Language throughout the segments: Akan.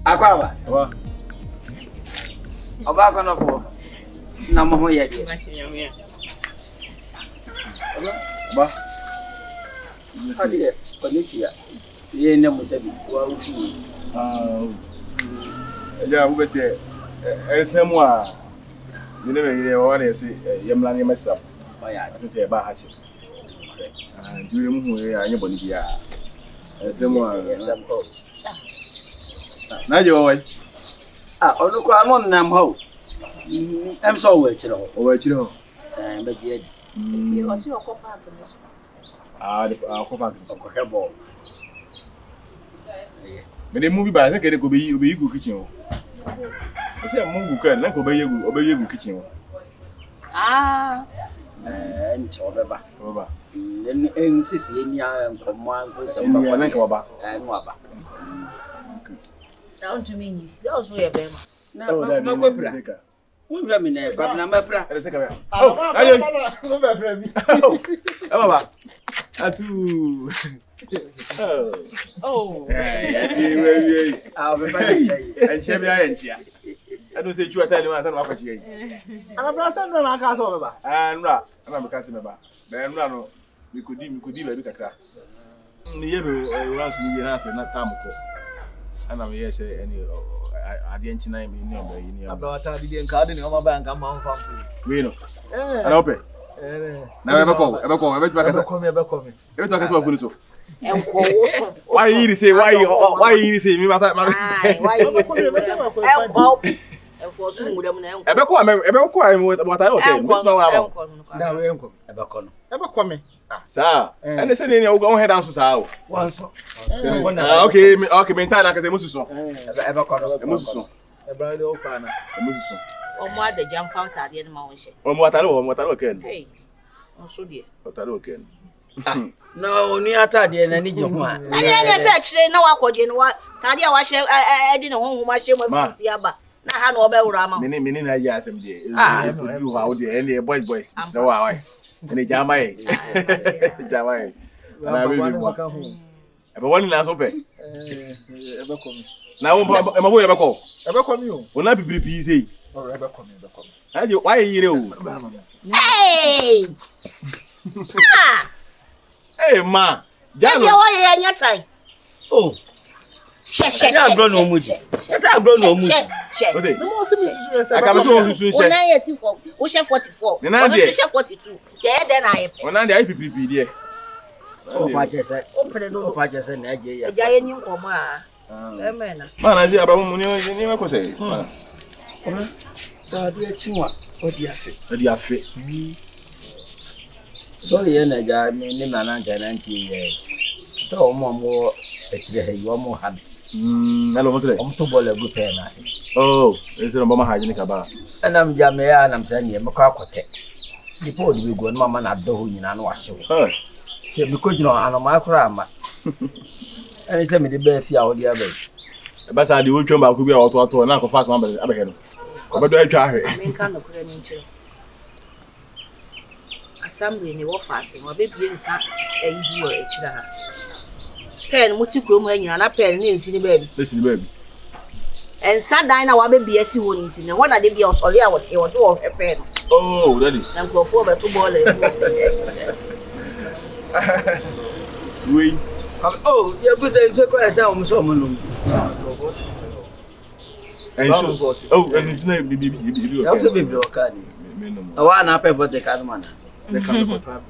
Aquaba. About one of no more yet. Ba. How did it? Panitia. Ye never said, well, yeah, we say, somewhere. You never hear what I say, Yamlani myself. I can say about Hatchet. And do you remember anybody here? Someone, now you're away. Oh, look, I'm on them home. I'm so wet, But you know, but yet, You also your copper. I'll come back. her ball. But the movie by I think it could be good kitchen. I say, Mungu can, obey you kitchen. Ah, And Chobaba. Over. And Sissy, and come one for some And Wabba. down to me. Those were them. Now, no whipper. We have in there, but number pra. Oh, Oh, I'll be back. and Chevy and Chia. I don't say you are telling us what she I'm a son of my castle. and Ra, I'm a cousin about. Then Rano, we could even look at that. Near once you answer, not Tamako. And I'm here say any I didn't name in About I didn't card in my bank. I'm on from we know. I open. Now ever call, ever come. Every time I saw Fulito. and Why you say, why you say me about that? why you and for soon with them now. Ever call with what I don't know. Ever coming. Sir, and they said in your own head down to Sao. Once. Okay, maintain like I say, Musso. Ever call A Musso. A bride old fan. A Musso. Or more the jump out at the end of my Or what I know can. Hey, also dear. What I know can. No, near Taddy and any young one. And then actually no I could in what Tadia was I didn't home much with Fiaba. Now had no bell rama. Many ideas, MJ. You out there, and the boys, so I. And the Jamai. Jamai. And I really walk home. But one last open. Ever coming. Now, I'm away ever call. Ever come you. Will not be easy. Or ever coming. And you, why you? Hey! Hey, ma. Just your way and your time. Oh, Check. I'm grown no muji. Yes, I'm grown no muji. Check. What's it? No more serious. I come soon. When I see for Ocean 44, Then I did. Ocean 42. Yeah, then I When I the IPP, dear. Oh, my just open the door. I just said, Nigeria. A giant new coma. Amen. Man, I see about money, you never could say. So I do a chinwa. What do you say? That you are fit. So the energy, I mean, the man and 90 years. So, more, it's the you are more happy. Hello, today. I'm to bowl a good pair. Oh, it's a bomber hygienic about. And I'm Jamea and I'm saying, you're Macacote. The poor will go, Mamma, not do you know, wash you. Say, because you know, I'm a macrama. And he said me the best out the other. But I do come back to be out to an uncle fast one, but I had. But do I try? I mean, kind of assembly in the war fasting, or baby is a year each. Pen, Mutikrum, and a pen is in the baby. Listen, baby. And sat down our baby as you want in the one that they be also there what he was all a pen. Oh, that is. And go forward to ball. We. Oh, you're good and so quite some. And so, oh, and it's not BBC. Also, be broken. I want to pay for the carman. The kind of my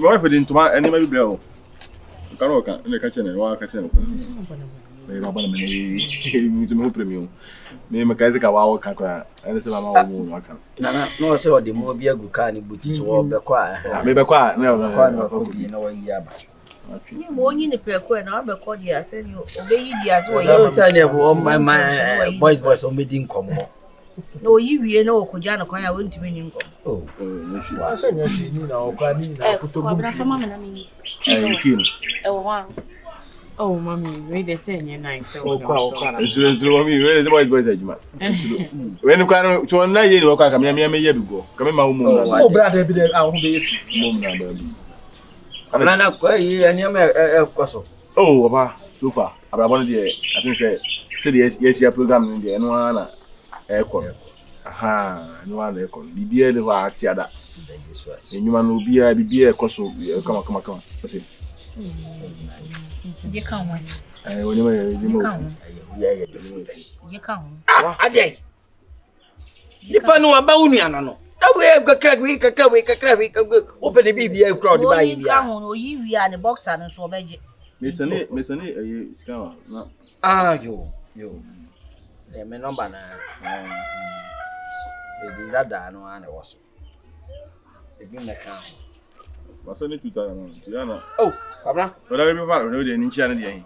wife didn't tomorrow and maybe bill. You can't work in the kitchen and walk kitchen. Premium. Me, my guys, I walk and it's about no, so the more be a good kind of booty to all be quiet. Maybe quiet, no, you know, yeah. You won't in the perquer, and I'll be called you. I said you obey you as well. You said, my boys was on meeting come. No, you know, Kojana, I went to mean. Oh, I said, you know, oh, mommy, wait, they say you're nice. So, where is the boys, when you can't, so now you look like a mere year ago. Come in my home. Oh, brother, be there. I'll be mom. Nana kwa yi anyama ekoso. Oh, papa, so far. Abrabon dey, I think say the yes program in there no na ekọ. Aha, no na ekọ. Bibia de wa atiada. Enyuma no bibia ekoso kama. Say. You can win. When you can. Ade. Nipa no aba unu ana no. Na we kakra open the bibia crowd buy you can on you and the boxer and so beje. Mesane scam na. Yo. Me number na. E dada no ana wo so. E bi na kan. Masane 2000 Tiana. Oh, kabra. Wala be ba no dey nchia na dey.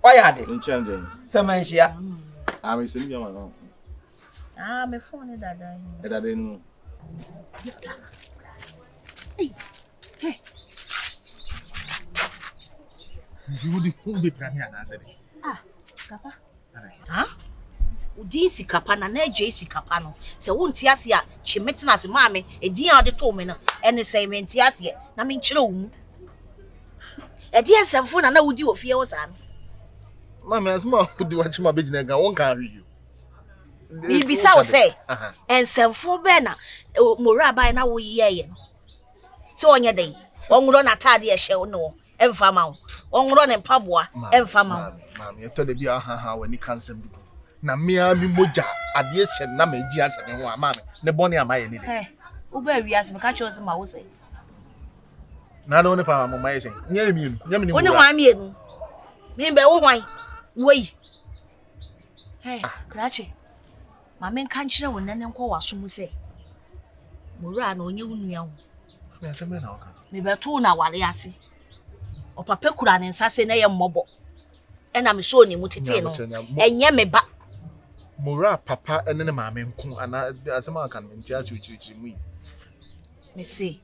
Why had it? Nchia dey. Semanchia. Me send you man. Me phone dada. Dada no. Hey. You be premier na say. Sikapa. Udi sikapa na je sikapa no. Se wonti ase a chimetina se maame edin a de to me no. Ene se menti ase na me nkyere wo mu. Edi ensemfo na wudi ofie wo sa no. Mama asma udi wa chima be gina ga won kan hwe you. Bibisa wo say. Ensemfo be na mora bai na wo yeye no. Se onye den. Onwuro na tade e hye wo no. Emfa ma wo. Onwuro ne mpaboa emfa ma wo. Mama ye to de bia ha wani kansem bi. Na mia mi moja ade hye na maji aseme ho ama ne bone amaye ni de. Wo ba wi aseme ka cho se ma wo say. Na no ne pa mama ye say. Nya mi ni. Woni hwan mi enu. Mi be wo hwan. Wei. Krachi. Mama nka nkyere wo nane nkọ waso mu say. Mura na onye wunu ya ho. Na aseme na oka. Me beto na wale ase. Opapa kura ne nsa se na ye mmobo. Ena me so ni mu tete no. Enye me ba. Mura papa ene ne maame nku ana asema aka no ntia achi ochirichiri mu yi. Me say.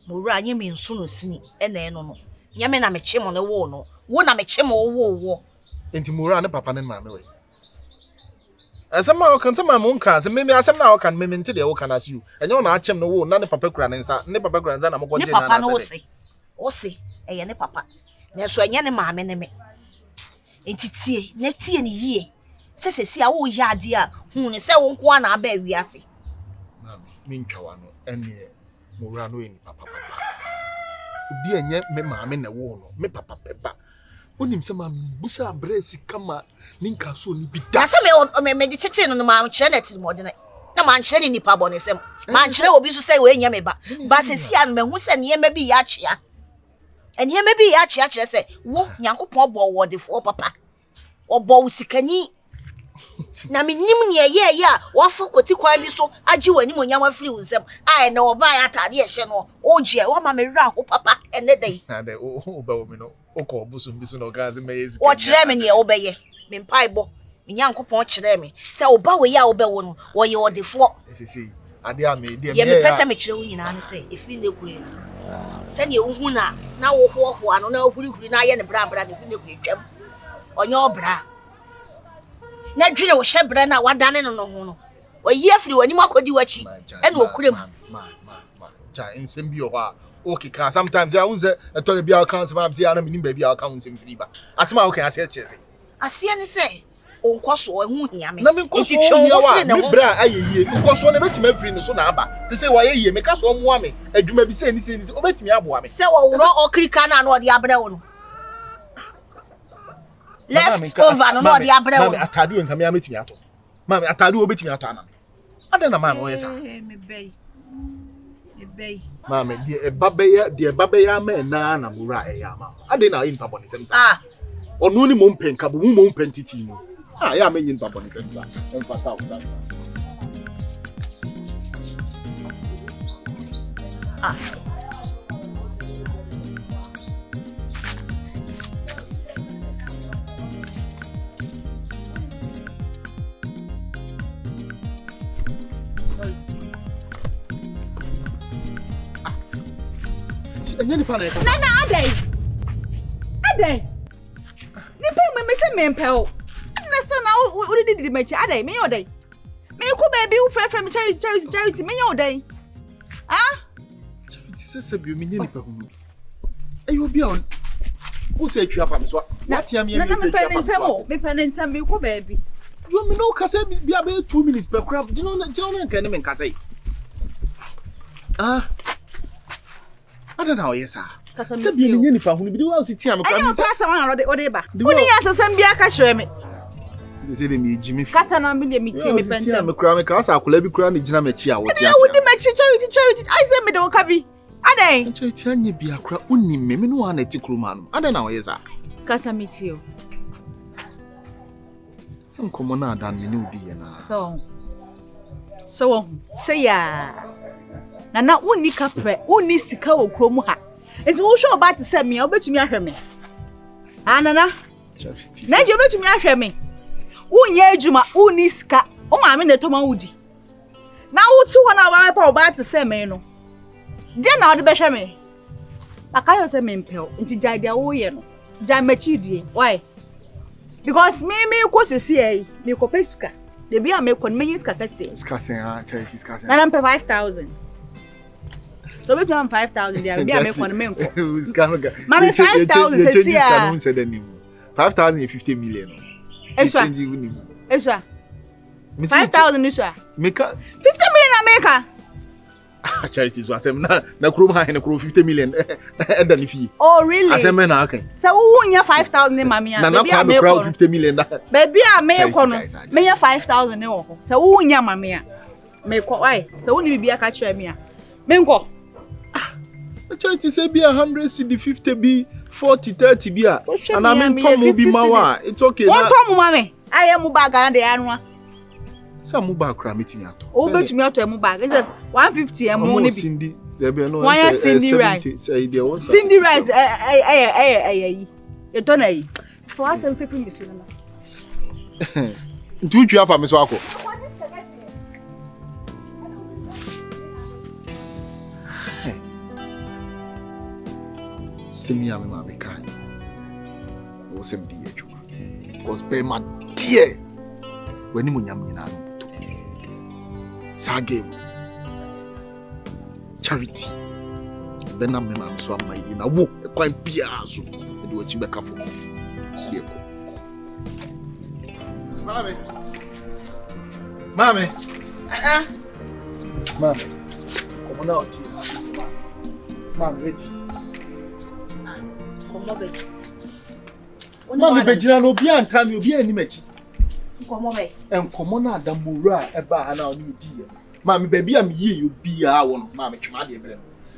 Mura nye me nso no sini ena eno no. Nye me na me chemo ne wo no. Wo na me chemo wo. Enti mura ne papa ne maame we. Asema aka ntama mo nka se meme asema na aka meme nte de wo kana se you. Enye na achem no wo na ne papa kura ne nsa. Ne papa kura nsa na mo gonje na na. Ne papa no wo se. Eye ne papa. Na so enye ne maame ne me. Enti tie, na tie ne yie. Sesesi a wo ya ade a hu ne se wo nko a na aba wiase. Mami, mi ntwa no ene mura no eni papa. Obi enye me maame na wo no, me papa pepa. Onim se ma busa abresi kama ninka so ni bi da. Na se me meditate no ma nkyere na ti modene. Na ma nkyere ni nipa bone sem. Ma nkyere obi so se we enya me ba. Ba sesi a me hu se ne yema bi ya twea. Eniyema bi ya twea kire se wo Nyankopon obo wo defo papa. Obo usikani. Na menim ne ye a wafo koti kwan bi so agi wani monyam afiri unsem. Ai na oba ya atade ehye no. Oje wo ma me wura ho papa ene dai. Na de o ba wo me no. Oko obusu mbisu no gazi me yezi. O kire me ne obeye. Me mpaibo. Me Nyankopon kire me. Se oba we ya obewo no, wo ye odefo. Sisi. Ade a me de me. Ye me pese me kire wo nyina ne se efiri ne kure no. Se ne wo hu na wo ho ano na huri na ye ne bra ne efiri ne kure twam. Onye obra. Na dwene wo hyebra na wadane no ho no. Oyi afiri wani makodi wachi. Ene okurem. Ma. Ja ensem bi o ha. Okay, can sometimes I unze etore bia account ma bia na minim ba bia account nsem free ba. Asema okay ase chese. Ase ne se onkoso ehu hia me. Na me nkoso hia wa me bra ayeye. Nkoso na betime free no so na aba. Te say wa yeye me ka so omoa me. Adwuma bi se ni obetime aboa me. Se wo wuro okrika na odi abra wo no. Left over no odi abra wo. Mami atade nka me ametime ato. Mami atade obetime ato ana. Ade na mami oyesa. Me bay. Mami die babeya me na mura eya ma. Ade na yin papa ni semsa. Onu ni mo mpenka bo mo mpentiti mu. Ya me yin papa ni semsa. Enfata o da. Nana Adey. Ni pe me se me mpel. Na still now we did me Adey me odey. Me ko baby u frɛ me charity me odey. Charity se bi o me ni pa hunu. You be on. Who said you have so? What you mean? Me penance me ko baby. You me no kase be about 2 minutes per gram. Do you know can me kase? I don't know, yes, sir. Say be me nipa hu bi wa sit am kwa. Ayo kasa wan ode ba. Uni ya sesem bia ka hwere me. They say me Jimmy. Kasa na me me tie me penta. Me kura me kasa akola bi kura na gina me chi a wo tie. Na wo di me chi charity. I say me de wo ka bi. Adan. Charity anye bi akura onni me no wa na ti kuruma no. Adan na wo yes, sir. Kasa me tie. Nkomo na adan me ni odi ye na. So say ya. Na wonni ka pre, wonni sika wo krom ha. Enti wo hwe oba te se me, obetumi ahwe me. Anana. Na je obetumi ahwe me. Wonye adwuma, wonni sika. O ma me ne to ma wudi. Na wo tu ho na ba pa oba te se me no. Je na ode be hwe me. Akayo se me mpeo. Enti jai dia wo ye no. Jai machi die. Why? Because me ko sisi ai, me ko pesika. De bia me ko me yin sika pese. Sika sen ha, charity sika sen. Na am pay 5,000. So we do 5,000 there. Be make one men ko. Mama 5,000 say see ah. 5,000 is 50 million. Eswa. 5,000 is wa. Make 50 million America. Charity so asem na krom ha na krom 50 million e da ni fi. Oh really? Asem na akan. So wo nya 5,000 mama ya. Na kwa me krom 50 million da. Baby a me ko no. Me nya 5,000 ne wo ho. So wo nya mama ya. Me ko why? So wo ni bibia ka kire me a. Me nko. Charity say be 100 cedi 50 be 40 30 be a. And I mean Tom be mawa. It's okay na. Won Tom mama. Aye mu bag na de anwa. Say mu bag kra metimi ato. O betumi ato mu bag. Is 150 em mu ne bi. Cindy, there be no. Why Cindy rice? Say there was. Cindy rice eh. E to na yi. For us em pepe mi so na. Ntu twa fa me so akọ. Simia me ma me kan. Wo sem di adwuma. Because be ma dear. Wani mu nyam nyina no buto. Sage. Charity. Be na me ma so amayi na wo e kwan bia so. E de wachi be kafo. Ye ko. Mami. Mami. Come on out. Mami, wait. Mami bejina no bia ntami obi ani machi. Nkomo be. Enkomo na adamura eba ha na oni di. Mami baby am yi yo bia won mami twema de ebre.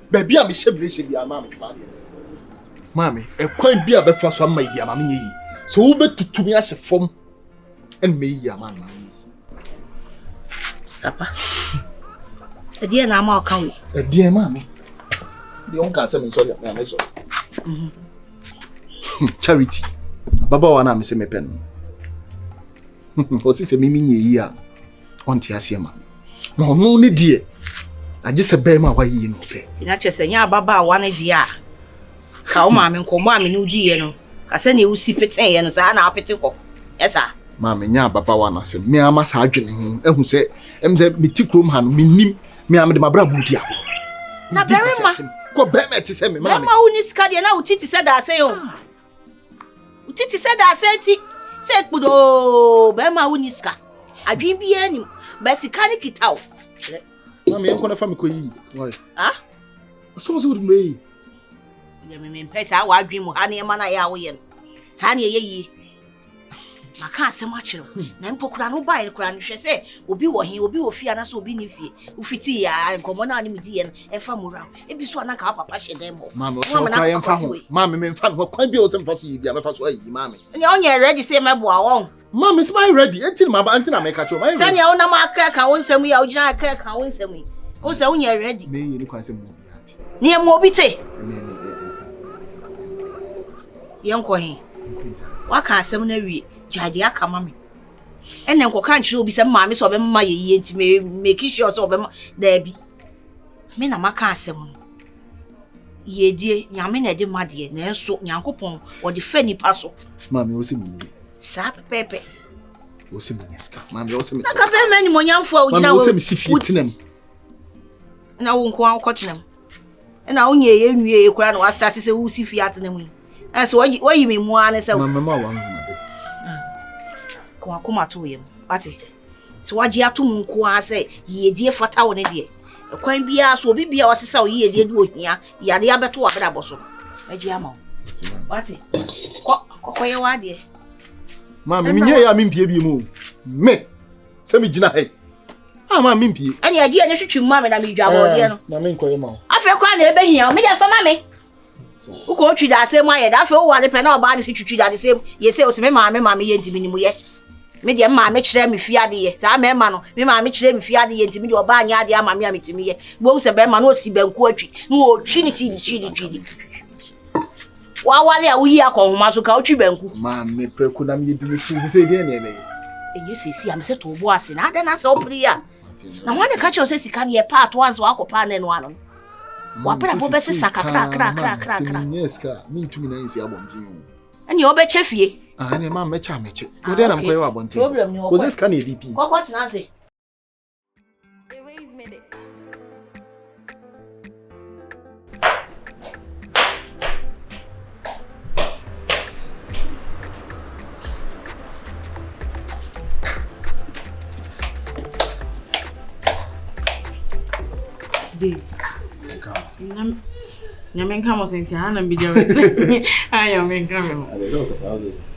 Baby am hyebre bia mami twema de ebre. Mami e kwan bia be fa so am bia mami yi. So wo betutumi ahye fom en me yi amana. Skapa. Edie na ma okan we. Edie mami. De on kan se me sorry na me so. Charity. Baba wana me se me pen. O si se mimi nyi a onti ase ma. No no ne die. Age se be ma wa yi no pe. Ti na chese nya baba wana die a. Ka o ma me nkomo a me no die no. Ka se na e usi peten ye no sa na apete ko. Esa. Ma me nya baba wana se me ama sa adwene hu ehu se em se meti krom ha no menim me am de mabra budi a. Na berima ko be me te se me ma me. Ma uni ska de na utiti se da se yo. Utiti se da se ti se kpudo be ma uni ska. Adwin bi anim ba sika ni kita o. Ma me enko na fa me ko yi. Why? Ah? So so me. Ya me pesa wa adwin mu ha na e ma na ya wo ye. Sa na ye yi. Maka asem akire na mpokura no bae kura no hwe se obi wo hin obi wo fie na so obi ni fie ufiti ya nkomo na ani mdi ye no e fa mura e bi so na ka papa hye dem mo mama so ka ye mfa ho mama me mfa no kwan bi o se mfa so yi bia me fa so ayi mama ni onye ready say meboa won mama is my ready entil mama antina me ka cho my ready sanya una ma ka wonsem ya ogina ka wonsem yi o se onye ready me yi ni kwan se mo bi ati ni mo obi te ye nko hin wa ka asem na wie jadi aka mami ene nko kan chiro bi se maami so be mma ye enti me make sure so be da bi me na maka asem ye die nyame na de made na enso nyankopon wo de fa nipa so maami wo se mi sa pepe wo se mi ska maami wo se mi na ka be mani mo nyamfo a ugina wo se mi si fi tinam na wo nko an kotenam na onye ye nwie ye kura na wa start say wo si fiat na mu so wayi me mu ane say mama wa hu be ko akoma to yem ate so waji atum nko a say ye die fata wo ne de kwan bia so obi bia wasesa wo ye die de ohia ya de abeto wa bra boso aji ama ate ko ye wa de mama mi nye ya mi mpie bi mu me se mi gina he mama mi mpie ani aji anya hwetwe mu ame na mi dwa bo de no na me nkoye ma afa kwa na ebe hia o me ja fa mame uko twi da se mu aye da afa wo wa de pe na oba de se twitwi da de se ye se o se me mama ye ntimi ni mu ye me de mama kire me fiade ye sa me ma no me mama kire me fiade ye ntimi de oba anya de ama me ametimi ye bo se be ma no si banku atwi no o twi ni ti wa wale a wo yi akonhoma so ka o twi banku ma me preku na me di fi se de na ebe enye se am se to bo ase na ada na se opri ya na wane ka che o se sika ne ye part once wa kopa na no ano wa pra bo be se saka kra yes ka me ntumi na nsi abontin ani o be chefie ne ma mecha meche o de na mkoye wa abontin ko se sika na EVP ko tina se Nyamenka mo senti ana mbijawe. Aya menka me.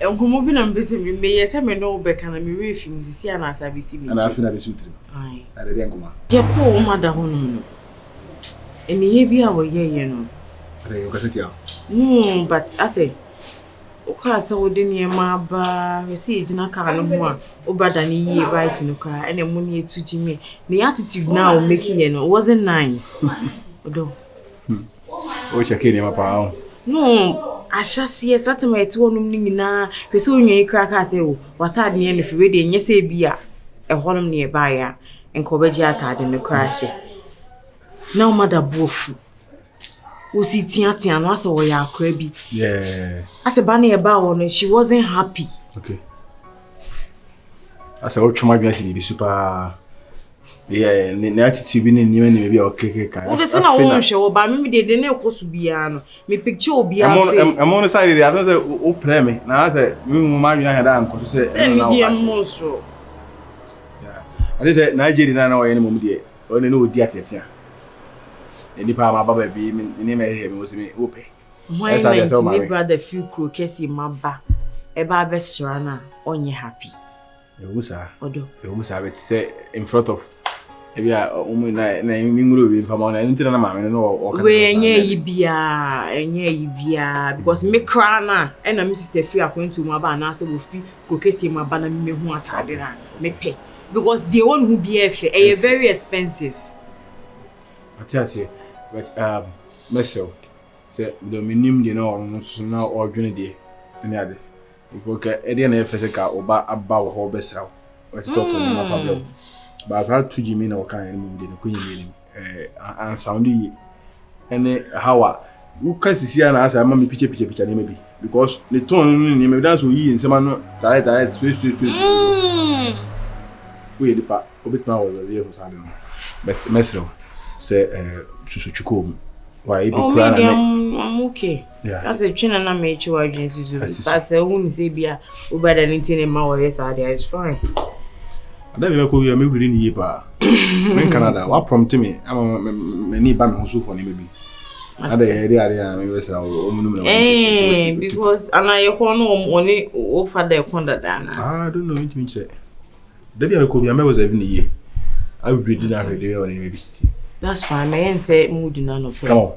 Enkomo bi na mbese me yese me no beka na me refi musisi ana asabisi bi. Ana afina be sutri. Ai. Ade de nkoma. Ye ko mada hono no. Eni ye bi a wo ye no. Ade yo kaseti a. But I say oka se wo de ne ma ba we se ejina ka no ho a obada ni ye right no ka ene mu ne etuji me. The attitude now making you know wasn't nice. Odo. O cheke ne ma pa. No, ashasi esatema eti wonum ni nyina pese onwa ikra ka se wo watade ne no fiwe de nyese bia ehonum ne ba ya enko beji atade ne crash. Na o mada bofu. O si tiatia no ase wo ya akra bi. Yeah. Ase ba na e ba wo no she wasn't happy. Okay. Ase o twoma bi ase bi super. Yeah, ne attitude bi ne nyima ne bi okay kan. O de se na wo hwe wo ba me de ne ekosu bia no. Me picture obi a face. Amon side dey atan say o preme na say me mu ma nwi aheda ankoso say. Se mi di amoso. Yeah. I say Nigeria na wo ye ne mum de. O ne no odi atetea. Eni pa ma baba bi me me he me wo se me ope. Why my brother feel krokesi maba. E ba be sra na onye happy. Musa. Odo. Musa bet say in front of ebia na nguru we fama na ntina na ma me no o ka. We enye yi bia because me cry na e na me sister free akwantu mu aba na say wo fi krokesi maba na me hu atade na me pay because the one who be efe e very expensive. Atiase but myself say the minimum de no so na o dwene de ni ade. Because ede na efese ka oba aba wo ho besraw. What talk to me na family. But how to Jimmy na kan ni mu de no kunyi and sound yi. Ene hawa you can see na asa ma me picture ni maybe because the tone ni me dance yi nsema no tare straight. We dey pa obitna wo the here for sade no. But mesro say chuchuchuko why be cry na I'm okay. Yeah. That's a chin and I made you agency. But I wouldn't say be a better than anything in my way. It's fine. I don't even call you. I'm really near. In Canada, what prompted me? I'm a need by my for maybe. Because and I only offer the conduct. I don't know what you say. Debbie, I could be a member of the year. I will be dinner every on maybe. That's fine. My aunt said mood in none of Come on.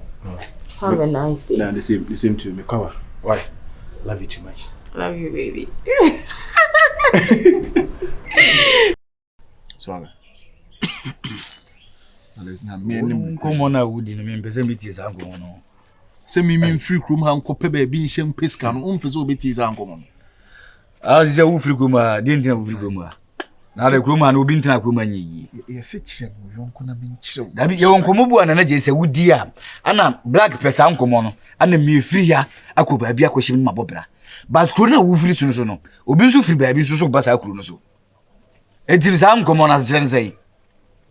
Have a nice day. Nah, the same to me. Cover. Why? Love you too much. Love you, baby. Swallow. Come on, I would in a member's embitties. I'm going on. Send me free room and copy baby shem pescan on presobity uncommon. As a Ufriguma, didn't have Ufriguma. Now the Gruma and Ubinta Grumani. Yes, it's you won't come in. I mean, you won't come over and energy say, would dear. Anna, black person common, and the me free ya, I could be a question my bobra. But Cruna Ufri Sunoso, Ubinsu free baby so basa Crunoso. It is uncommon as Jen say.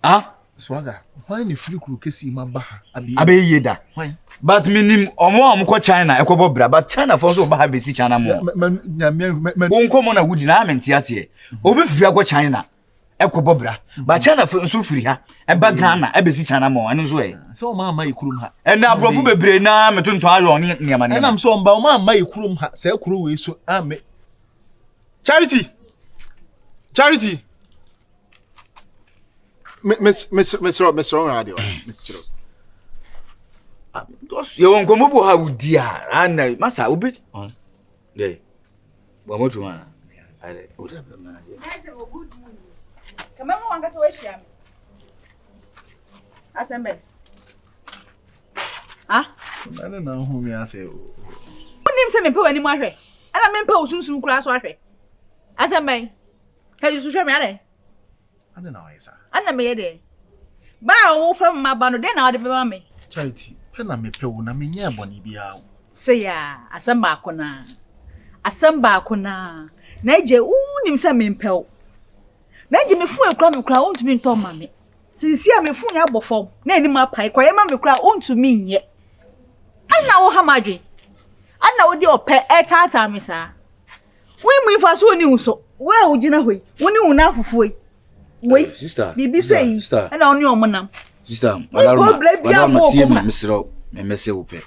Ah, Swaga, why ni free kuru kesi ma ba ha? Abe yeda. Why? But minim omo ko China e ko bobra but China for so ba ha be si China mo. Won ko mo na wudi na amenti ase. Obi firi akọ China e ko bobra. But China for so firi ha e ba Ghana e be si China mo eno so e. So ma ma ikurum ha. E na abrofo bebre na metonton ayo ne niam na. E nam so mba ma ma ikurum ha. Se kuru we so ame. Charity. Miss Radio. Miss Because you won komo bo ha wudi a ana masa obi on dey bo mo tuma ale o da be na je Kama mo wanga to we shia me asembe na hu mi ase o onim se me pe wani mo ahwe ana me pe osunsun kura so ahwe asembe he you hwe me ale ana na esa ana me ye de ba wo fam ma ba no de na wo de be ma me Charity pena me pe wo na me nya boni bia o se ya asamba akona na je unim se me pe wo na je me fu ekura me kura ontumi nto ma me sisi a me fu ya bofom na ani ma pai kwaye ma me kura ontumi nye ana wo hamadwe ana wo de ope etata me sa wi mu ifa so ni unso we ugina hoi woni una fufu we sister bibi sei ana oni omonam sister madam tie me misro me mese ope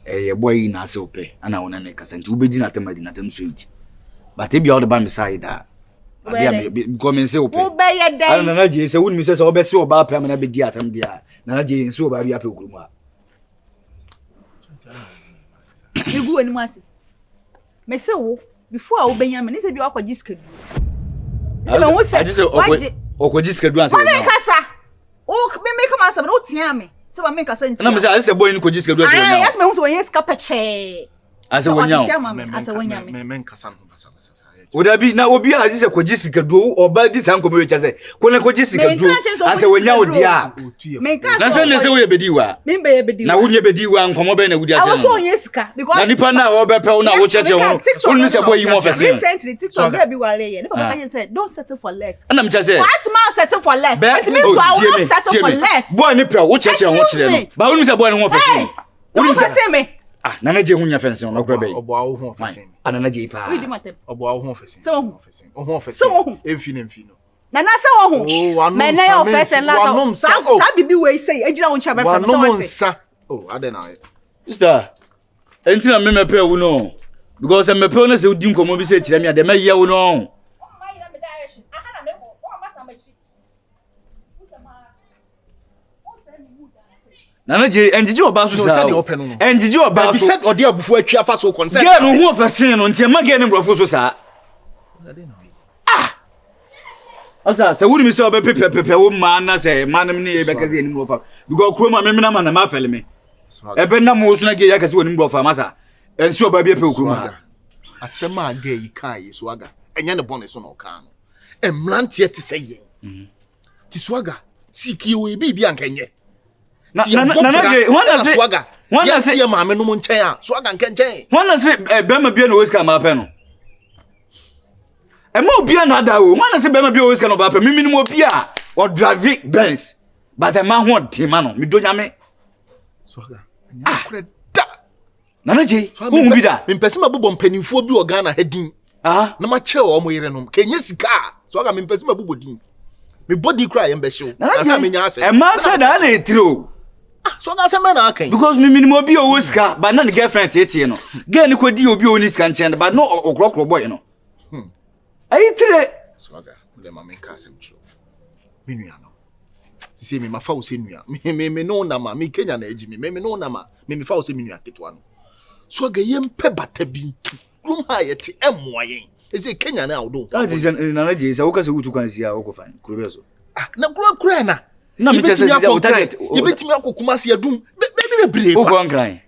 ye boy na se ope ana wona ne kasenti ubedi na temadi na tem sweet but e bia o de ba me side da abia me go me se ope ubeye dai ana na je se woni mi se obe se oba pa me na be di atam dia na je se oba bia pa okurum a egu woni mase me se wo before wo benya me ne se bi wakwaji skadu me wo se okwaji skadu an se me kasa o me kama se no tia me se ba me kasa ntia na me se boy ni kwaji skadu an se wonya yes me wo so yen ska peche an se wonya me nkasa no basa odabi na obi a se kwaji skadu oba di san komo wecha se ko na kwaji skadu an se wonya odia na se wo ye bediwa me be ye bediwa na wo nye bediwa nkomo be na wudi a che no so yen ska because na nipa na obe pe na wo cheche wo woni se boy yi mo fese recently TikTok be wale ye ne papa can say don't settle for less ana me say what man settle for less it means to I will not settle for less boy ni pe wo cheche wo chire no ba woni se boy ni wo fese woni se me na na je hunya fence no kra be obo awo ho fese ana na je pa we di matem obo awo ho fese so ho fese emfi no na se wo ho me na your first and last sa bibi we say ejira won cha be from so nsa oh ade na sister entina me mepe wo no because me mepe no se udi nkomo bi se chire me ade me ye wo no Nana je enjiji oba so sa enjiji oba so said odi abufu atwa fa so concern ge no hu ofasin no ntia ma ge ne brofo so sa asa se wuri mi se oba pepe wo ma na se manam ne ye bekaze ni brofa because kroma me na ma na ma fele me ebe na mo so na ge ya kase woni brofa masa ensi oba bi epe kroma asema ge yi kai so aga enya ne bone so no ka no emrantie te se yen ti swaga siki we bi ankenye na je wana se swaga wana se ma me no mo nchen a swaga nkenchen wana se be ma bia no weska ma pe no e ma obia na da o wana se be ma bia weska no ba pe mimi ni mo bia o drive Benz but e ma ho tema no me do nyame swaga nya kure da na je hu bi da me mpese ma bobom panimfo bi o Ghana hedin na ma kire o mo yire no kenye sika swaga me mpese ma bobodin me body cry em be show na me nya ase e ma se da na etiro so na se me na akan because me minimum obi o weska but na the girlfriend tete no girl ni ko di obi o ni ska nchen but no okrokro boy no ayi tire swaga le ma me ka sem tro me nua no sisi me ma fa wo se nua me no na ma me Kenya na eji me no na ma me fa wo se me nua ketwa no swaga yem pe bata bi krum ha yete emmoa yen ese Kenya na awdo that is na je se wo ka se wutu kan sia wo ko fan kuro so na kura na na me chese sia wo target yebetimi akokuma sia dum be bre kwa wo nkran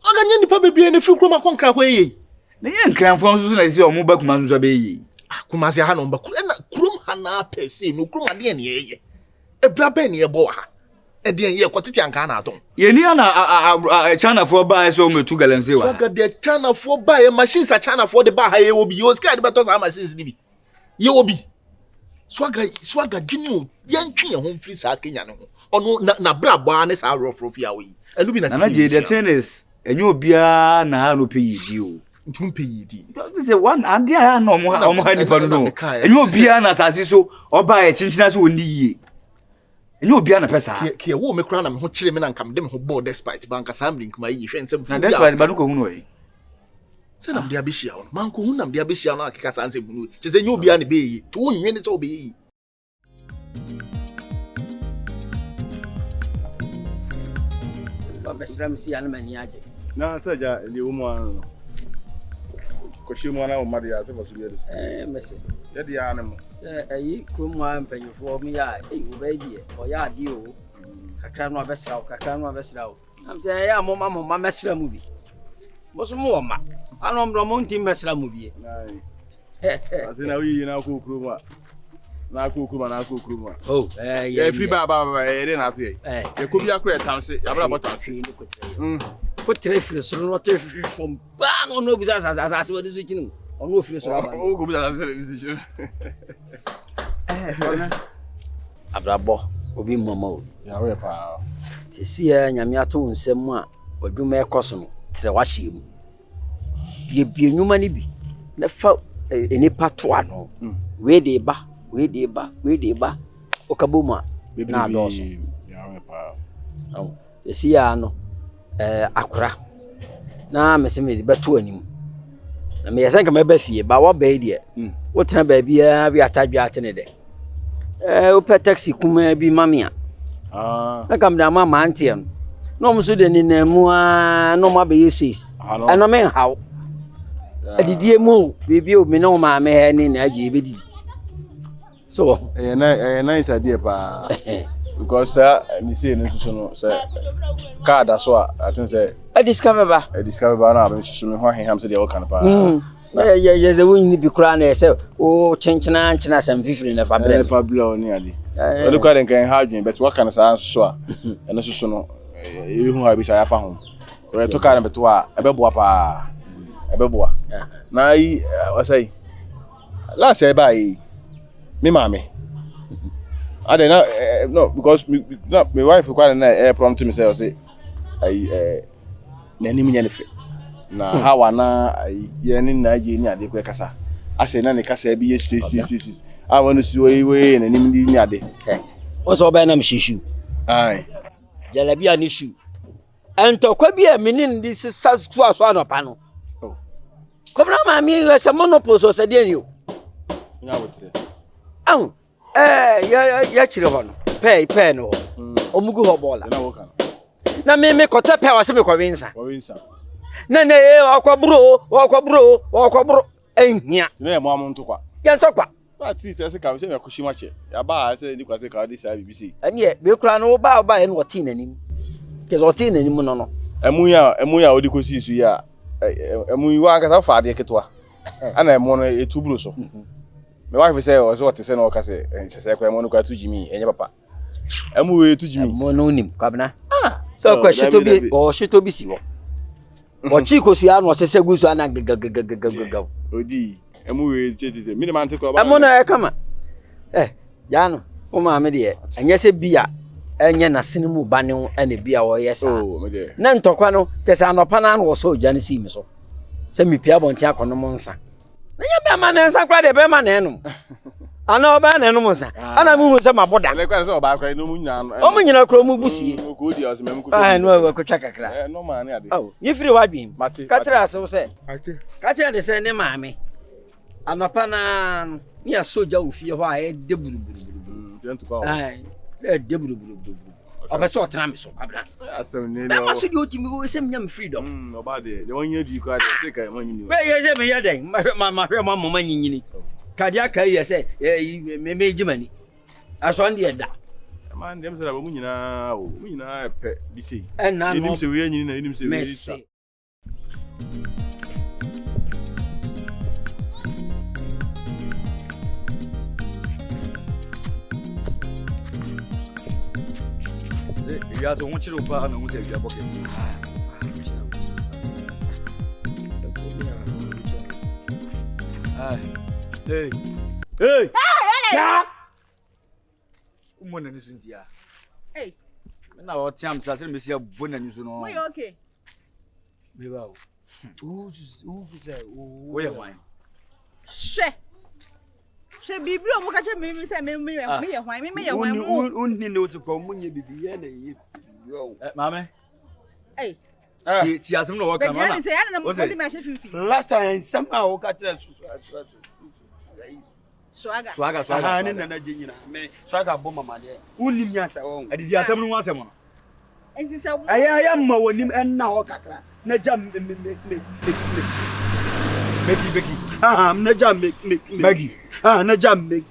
aga nye nipa bebre na fi krum akonkra kwa ye na ye nkran fo so na sia o mu ba kuma so be ye kuma sia ha no ba na krum ha na pese no krum ade ne ye ebra be ne ye bo ha ede ye kwotiti anka na aton ye ni na China fo ba so metu galanse wa so de China fo ba ye machines a China fo de ba ha ye obi yo sky de beto sa machines ni bi ye obi Swaga junior yankwi ho mfiri saa Kenya ne ho. Ono na brabo ne saa rofrofi awe. Enu bi na na je the tennis enyo obia na ha no pe yidi o. Ntumpe yidi. This is one ade a na omo ha nipa no. Enyo obia na asase so oba e chinchina so oni yie. Enyo obia na pesa. Ke wo me kura na me ho kire me na nkam de me ho board despite banka samri nkuma yi hwe nsem fu. Na despite ba no ko hunu e. Se na mde abehia wo. Man ko hu na mde abehia na akeka sanse hunu. Che se enyo obia ne be yi. To onwe ne se obe yi. Besram si ana mani aje. Na saja ni umu ko shi mu na o mari ya se ba su yeru. Mese. Ya di ya na mu. Ayi krum wa mpanyefo mi ya o ba di e o ya di o. Kakra no abesra o. Am se ya mo ma mesra mu bi. Mo so mo ma. Ano mro mo ntim mesra mu bi. Nai. Asina wi na ko krum wa. Na ko krum. Oh, ya free ba e na to ye. E ko bi akure tamse, ya bra botamse. Put three free so no three from ba no bi sa we dis chinu. Ono free so ba. O go bi sa dis chinu. Abrabo obi mama o. Ya we pa. Sisi ya nyame ato nsem a odwuma ekoso no tre wa hye mu. Bie nyuma ni bi. Na fa enipa to ano. We dey ba. Okaboma na adoso. Ya we pa. Sisi ya no akura. Na meseme de beto anim. Na me yesanka me ba fie ba wa ba de. Wo tena ba bia bi atadwa atene de. O pe taxi kuma bi mamia. Na kam da mama antiem. No muso de ni na mu a no ma be yesis. Ana men haw. Adidie mu bibi o me no ma me he ni na age be di. So nice idea pa. Because me say no so no say card so I think say discover ba na be so me ho aheham say dey work kan pa. Yeah, the win be kura na say o chenchena sam fifiri na fabre. Fabula oni ali. O look at den ha adwen but what can say so a eno so no e hu ha bi sha ya fa ho. We to card beto a ebeboa pa. Ebeboa. Na yi o say last year by me mama. I don't no because my wife quite na prompt me say na ni munya ne fe na hawa na ye ni na je ni ade kwe kasa ase na ne kasa bi ye stu I want to see we na ni ade o so ba na mshishu ai jalabi ani shu entokwa bi a menin di sasku aso anopa no oh komna ma mi se monopole so se de ni o nya wotre ya chire ho no pay no omugu ho bola na wo kan na me kota pay wase me kwinsa na wakwabro enhia na mo amonto kwa ya ntokwa at least se ka se me koshima che ya ba se ni kwa se ka di sa BBC anye be kura no ba e no tin nanim ke zo tin nanim no emu ya odi kosi su ya emu wa aka sa fa de ketwa ana emu no etuburu so me wife say o so what say no ka say se kwa emu no kwa tu jimi enye papa emu we tu jimi mo no nim kwabna so kwa shito bi si wo o chiko su ya no sese gusu ana gagagagagaga odi emu we tete mi de man te ko ba emu na e kama ya no o ma me de enye se bia enye na sinimu bane ene bia wo yesa na ntokwa no tese anopa na no so oja ne si mi so se mi pia bonti akono mo nsa na ya be ma na nsa kwa de be ma na enum ana oba na enum nsa ana mu hu se maboda le kwa se oba kwa no mu nya o mu nyina kro mu busie ko di aso mem ko no we ko twa kakra no ma na ade yi firi wadwin ka kira aso se ka kira de se ne maame anopa na mi asoja ofie ho a e de buruburu tentu kwa de buruburu obeso otena me so kwabra asem ne le o so di otimi wo se mnya me freedom oba de wanya di kwa de se ka manyi ni we ye se me ye den ma hwe ma mama nyinyini kadi aka ye se me jimani aso ndi eda man dem se la mu nyina pe bi sei na no se we nyini na nim se we sa ya so won chiro pa na won se ya bucket hey mo na ni so ntia. Hey. Na o tiam sa se me sia bo na ni so no. We okay. Me ba o. O say Wo ye hwan? She bibli o mo ka che me say me ye hwan me ye hwan mo. Unni no so ko munye bibi ye na ye. Yo. Mame. Hey. Ti asem no wo ka mama. Be say ana mo ko di me she fifi. Last time somehow o ka tell Swaga. Ah, ni na je nyina. Me swaga bo mama de. Unni mi asa wo. Adi di atam no wo asem no. Enti say aya ma wonim enna wo kakra. Na jam Beki. Na jam Maggie. Na jam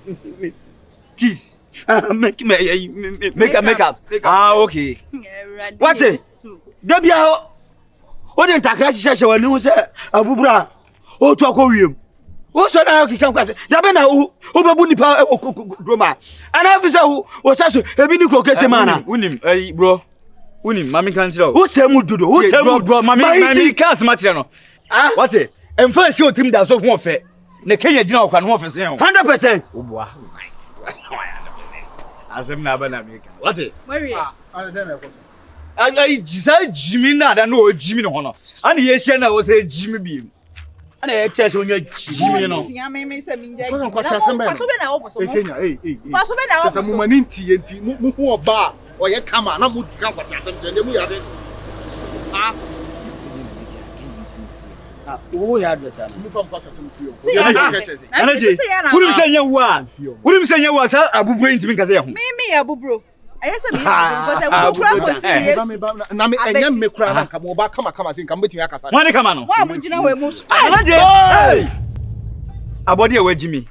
Kiss. Make up. Okay. What is? Dabia o den takra shisha wani hu se abubura o to akowiem. O so na kika kwase. Dabe na o bebu nipa groma. Ana fi se o saso ebi ni kro kese mana. Unim bro. Unim mami kan tira o. O se mu dudu. O se mu bro mami kan se ma tira no. What it? Emfa shi otim da so ho fe. Na Kenya gina okwa no ho fe se ho. 100%. O boa. Asem na ba na me kan. What it? Where I don't know. Ai jisa Jimmy na da no Jimmy no ho no. Ani ye hye na wo se Jimmy bi. Ana ye che so nya Jimmy no. Ya me say me nja. So na kwasa asem Fa so be na wo so. Kenya Fa so be na wo so. Sasa mu mani nti mu hu oba o ye kama na mu kan kwasa asem tende mu ya se. o ya adwata na. Mu fa kwasa asem fio. Anaje. Wurim se nya wa. Wurim se nya wa sa abubro ntimi nka se ye ho. Me abubro. Ayesa me because abubro ko si yes. Na me enya me kura na kama oba kama se nka mbetimi akasa. Wani kama no. Wa mo gina we mo. Anaje. Abodi e wajimi.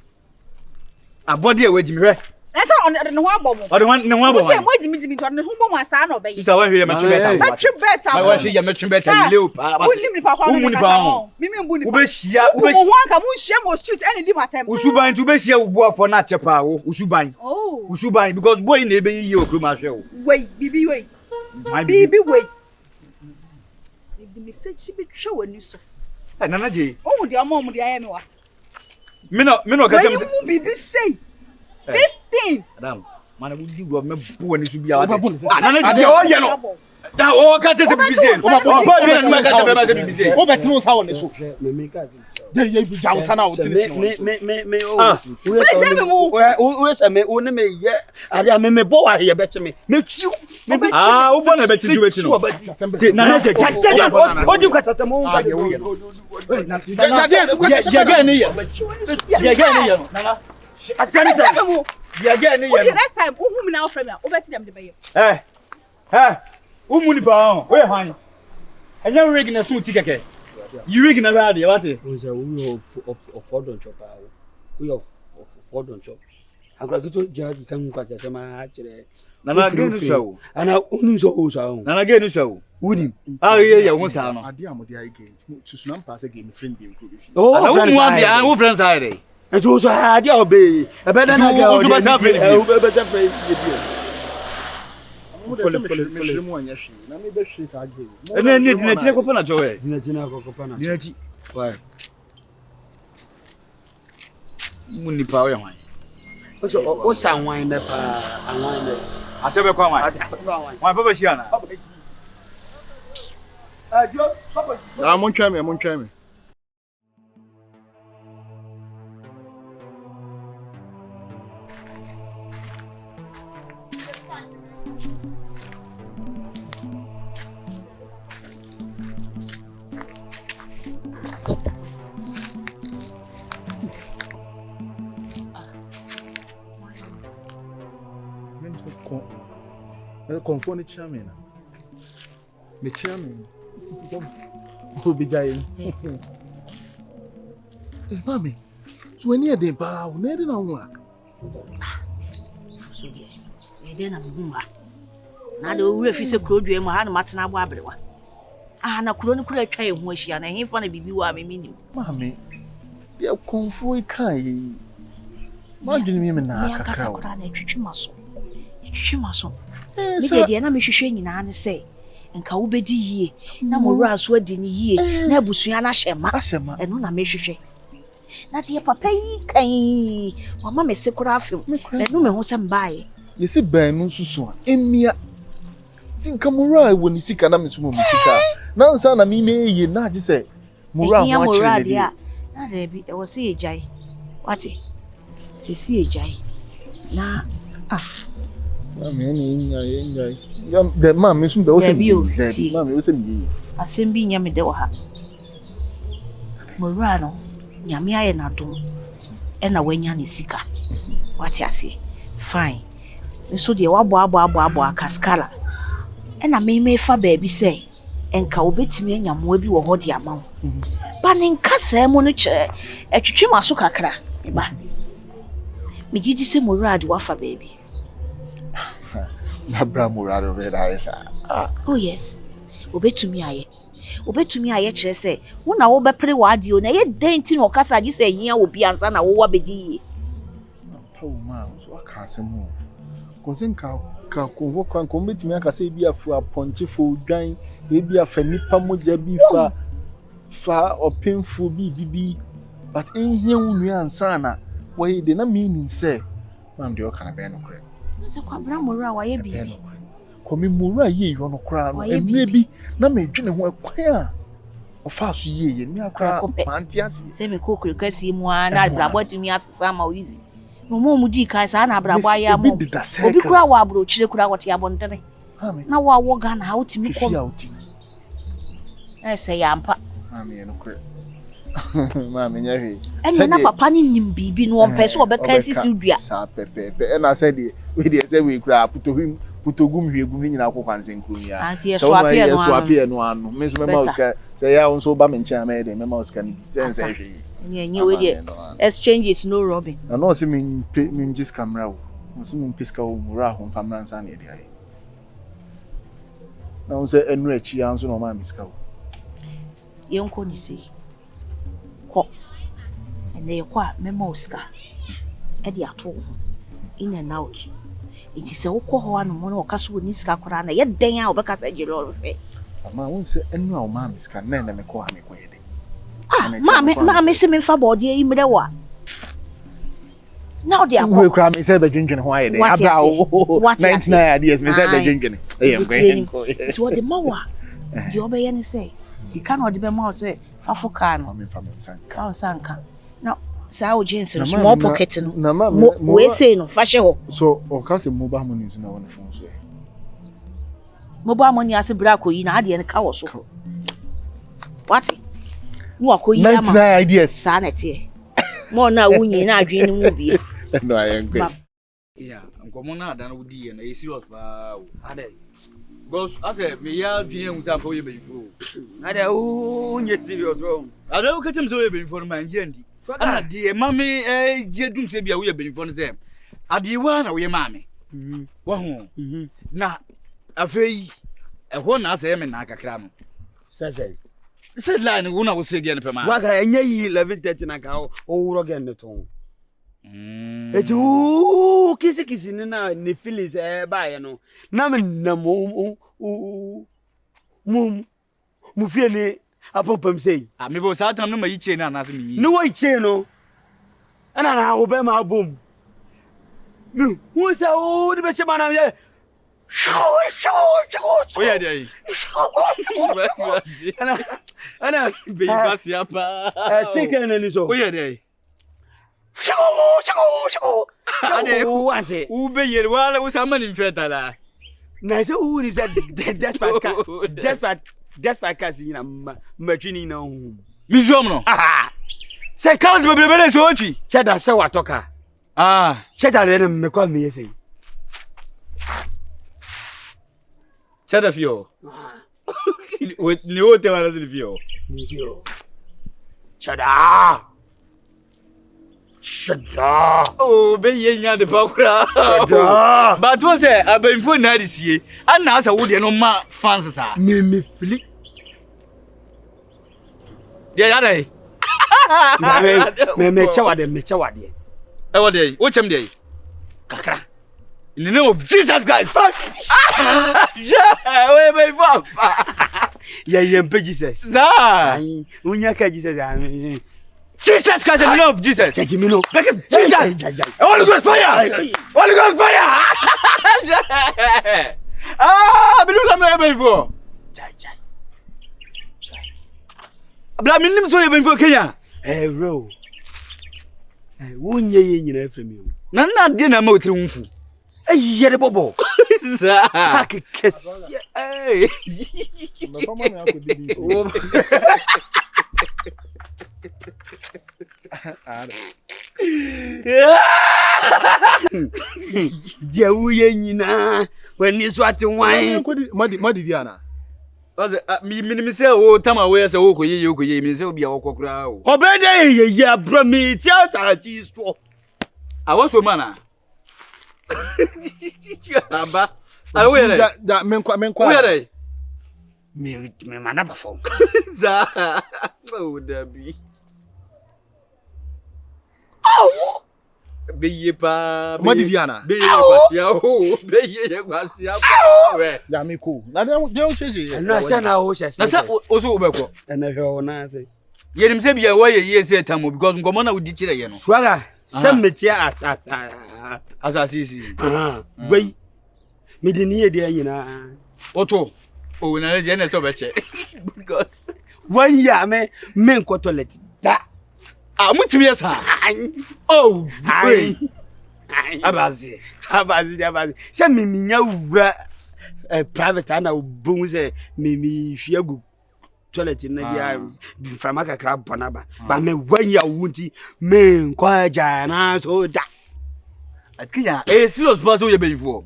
Abodi e wajimi hwe. Esa on ne ho abomo. Ode wan ne ho abomo. Say mo jimi to ne ho bomo asa na obey. Sister, when you metri better. Metri better. My wife you metri better leo pa. Woni ni pa kwa me kasa. Mimi mbu ni. Ubehia Mo ho anka mo hia mo street any live atem. Usuban tu behia ubuafo na chepa wo. Usuban. Oh. Usuban because boy na ebe yi okroma hwe wo. Wait, bibi wait. Bibi wait. The message she be twa wani so. Eh nana je. Oh de amo mo de aye me wa. Me no ka tell me. Why you bibi say? This thing. Madam, man we di go me bo ni so bia wa. Nana je o ye no. Da o ka tell say bibi say. O ba bi na ma ka tell me say bibi say. O beti no sa woni so. Me ka ti. Dey ye bi jawo sana o tini. Me o. We say me o ne me ye. Ada me bo wa ye beti me. Me twiu. O bo na beti ju beti no. Nana je o di kwata se mo ba de wo ye no. Ye ni ye. Nana. Asiani say. Ye ni ye. The next time who me now frame ya. Over to them the bay. Umuni pa we hwan. Enya rig na so ti keke. You rig na radio what? We say we of Fordon chop. We of Fordon chop. Agora que tu já que kan kwasa se ma kire. Nana ge nu so. Ana unu so o so. Nana ge nu so. Uni. Ye ho sa no. Ade amode ai game. Tusu na mpa se game friend bi nko bi fi. Oh, friends are who friends are they? And you so ade obey. E be na ga o so ba sa friend bi. E be ta friend bi. Follow mu anya hwe. Na me be hwe sa game. Ene ni dina chire ko pana jowe. Dina kokopa na. Dina chi. Why? Muni pa we hwan. O sa wan na pa anwan na. Atebe kwa wan. Wan papa shi ana. Jo papa. Na mo ntwa me. Konfoni chairman. Me chairman. Who be jay. Mami. So any day pa, we need na ho. So dey. E dey na mu ha. Na de owu efi se kuro dua mu ha na matena abo abrewa. Na kuro ni kuro atwa e ho ahia na hemfa na bibi wa me minim. Mami. Bia konfo kai. Ma dwene mi na kakra. Ya kasa kura na twitwimaso. Twitwimaso. Me dey na me hwehwe nyina ne se nka wo bedi yie na mo wura so adi ni yie na abusua na hyema eno na me hwehwe na de papa yi kan mama me se kura afem eno me ho se mbae yesi banu susu emia tinka mura wo ni sika na mesumo sika na nsa na me ye na age say mura ho akire de na da bi e wo se ejai wati se si ejai na na me ni nya ya de ma me sum de wo se ma me wo se mi asem bi nya me de wo ha mura no nyame aye na dum e na wanya ni sika wati ase fine so de wabo akaskala e na me fa baabi say enka obetimi anyamoa bi wo ho de ama ba ne nka saa mu no che etwetwe maso kakra e ba me gidi se morade wafa baabi na bra morade be da esa oh yes obetumi aye kire say wo na wo bepre wa ade o na ye denti no kasa gi say hia obi ansa na wo wa bedi pa wo ma so aka asemu konsen ka konvo kan kombetimi aka say bi afu aponche fo dwan e bi afa nipa moja bi fa opinfo bi but in here unu ansa na we de na meaning say man de o kana be no kre se kwa bra mora wa ye bi komi mura ye yo no kra no enu bi na me dwene ho akwan a ofa so ye ni akra panti ase se me kokuru kasi mu na brabotimi asesa ma oyizi mo mu di kai sa na brabo ya mo obi kura wa abro chire kura wote abontere na wa wo ga na utimi ko se ya mpa mami no kre mami nya hwe ene na papa ni nim bibi no on pese obeka sisi dua sa pepe na say de we de say we kura putogum hwegum ni nyina ko kwansen krum ya so apia no anu me so me ma uska say ya unso ba me nchen ma de me ma uska ni say nye we de exchanges no robin na no se me ngis camera wo mo se me piska wo mura ho famra nsa na de aye na unse enu achi anso no ma miska wo yenko ni sei ko ene kwa me ma uska e de ato ho in and out it is a wokọ ho anu mo no kaso ni sika kora na ye den a obeka sa gire orfe ama unse enu a o ma miska na me ko ha me ko ye ma se me fa body e imre wa now they are we cry me say be dwendwen ho aye dey aba 99 ideas me say be dwendwen e to the mawa the obeye ni say sika no de be ma so fa foka no me fa me sanka ka o sanka now sa o jeans small pocket no we say no fa she ho so o ka se mobile money na won phone so mobile money ase bra ko yi na ade ne ka wo so what no akoyi ama 99 ideas sa na tie mo na wunyi na adwen ni mu bie no ayenkwe yeah nkomo na ada na wodi ye na e serious ba o ade because ase me ya dwen hu sa po ye before ade unye serious o ade o katim so ye before ma nje ndi ana de mami je dum se bia wo ye before no se ade wa na wo ye mami wo ho na afei ho na ase me na kakra no sese se line wo na wo se ge ne pe ma waga enye yi 11:30 na ka o wuro ge ne ton etu kisi na ne feelings ba ye no na me na mu fie ni apopam sei me bo sa tam no ma yi che na na se me yi ni wo iche no ana na wo be ma bom mi wo sa o de be se ma na ye shoo o ya dai ana be basi apa chicken ni so o ya dai shoo ade wante u be yele wala wo sa ma ni mfeta la na se u ni se despite kasi na matwini na hu museum no se cars be bele so otwi cheda se watoka cheda le me kwa me yesi cheda fio ni o te wala de fio cheda oh be ye nya de pakura cheda but wo se abenfo na de sie ana asa wo de no ma fans sa me fili de ya dai me chawade e wo de wo chem de kakra in the name of Jesus Christ yeah we be fam yeah Jesus za unya ka Jesus Jesus Christ, in the name of Jesus. Jimino. Jesus. Holy Ghost fire. Holy Ghost fire. Ah, me do la me before. Jai. Bla me nim so ye before Kenya. Ro. Wunye ye nyina afremi o. Na de na ma otiri wunfu. Yere bobo. Sa. Hak kesi. Eh. Me fama me akodi bi. Dia wuye nyina. Wani so ate wan. Akodi madi di ana. Oze mi se o tama we se o koye mi se obi a wokokura o. Obede ye abro mi ti ati so. Awo so mana. Aba. Awo ye. Da menkwa. Wo ye. Me mana ba fo. Za. O dabi. Oh! Beye pa. Madi di ana. Beye kwasia o. Beye kwasia pa we. Ya me ko. Na de o cheche. No asha na o sha. Na sa o so obekọ. Na hwe o na se. Yerim se bia wo ye ye se tamo because ngomo na udi kire ye no. Swaga. Sem metia at. Asasisi. Wei. Me di ni e de nyina. Oto. O na je na so beche. Because 1 year me nko toilet da. Ah, mutimi yesa. Oh, Ai. Abazi. Se me minya wura private ana obun se me hwiagu toilet na dia fama kakra bonaba. Ba me 1 year wunti me nko aja na so da. Akiya, serious person we be for.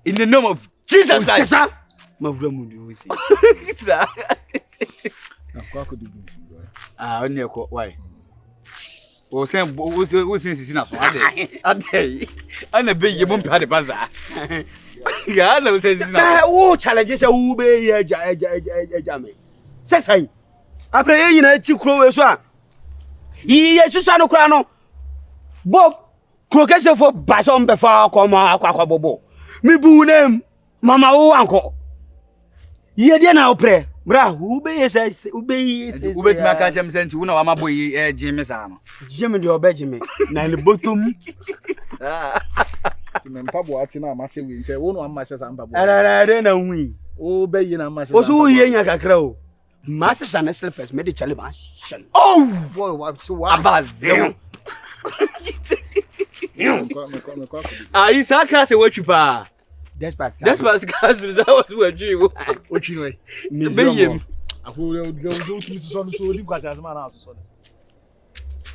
In the name of Jesus Christ. Mavura mundi usi. Na kwa akodi bi nsi. Oni eko why? O sen sisi na so ade. Ana be ye mo mpa de baza. Ya na o sen sisi na. Wo challenge se wo be ye eja me. Sesai. Apre ye nyina ti kro we so a. Yi Yesusa no kra no. Bob krokese fo basom be fa akwa bobo. Mi bu nem mama wo anko. Ye de na opre. Bra, ube ti maka chem senti una wa maboyi jimi sa no. Jimi de obejimi na le bottom. Ti me mpabo ati na ma se wi nte wo no amma se sa mpabo. Ara na hui. O be yi na ma se. O so ye nya kakra o. Master san slippers me de chale ba shan. Oh, boy, what so what? abaze. Me kwa. Isa ka se watchu pa. Despite class that was what you. Ochi no e. Beyem. Afu o timi so di kwase asema na so.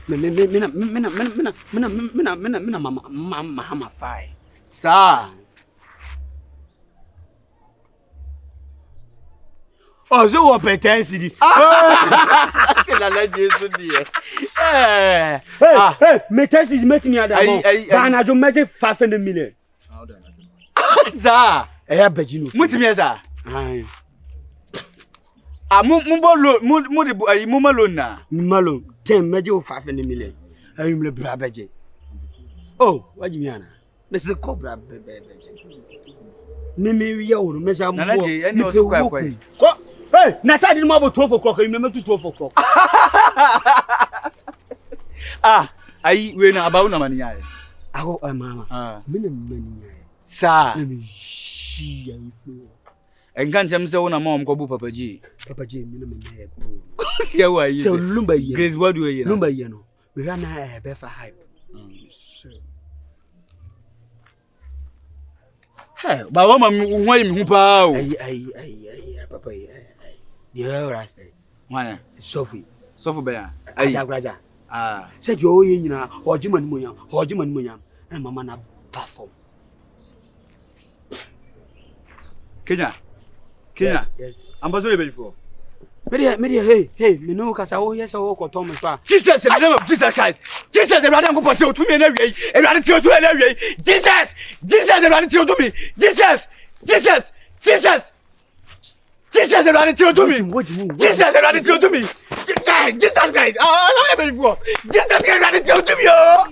Mina mama fai. Sa. Oh, so what pretense this? Na na Jesu die. Hey, me test is making me adamo. Ba na jo make 500 million. Sa. Bejino. Mutimi esa. Ai. Mu bolo mu de ayi mu malon na. Malon 10 meje 500 million. Ayi mle bra beje. Oh, waji mi ana. Me se cobra beje. Me wiye wo me sa mo. Na je eni o so kwa. Ko, hey, na tadi mo abo 12 o'clock, you me 12 o'clock. Ah, ayi we na abawu na mani yae. Aho mama. Me na mani yae. Sa. Na me shi ayi flo. Enkan se wo na mom ko bu Papa G. Papa G me na me na bro. Ya wa yi. So lumba yi. Grace what do you know? Lumba yi no. Me rana be for hype. So. Hey, ba wa ma ho yi me hu pa o. Ay, papa yi. Yeah, right. Wana. Sophie. Sofu be ya. Ayi. Ajagraja. Ah. Said yo yi nyina, hojima ni munyam. Na mama na perform. Kenya. Yes. Ambazo be before. Media, hey, me no kasa wo yes wo ko Thomas fa. Jesus in the name of Jesus Christ. Jesus e brother go put to me na wi. E brother ti o to na wi. Jesus e brother ti o to me. Jesus e brother ti o to me. Jesus e brother ti o to me. Jesus Christ. Oh, no be before. Jesus e brother ti o to me oh.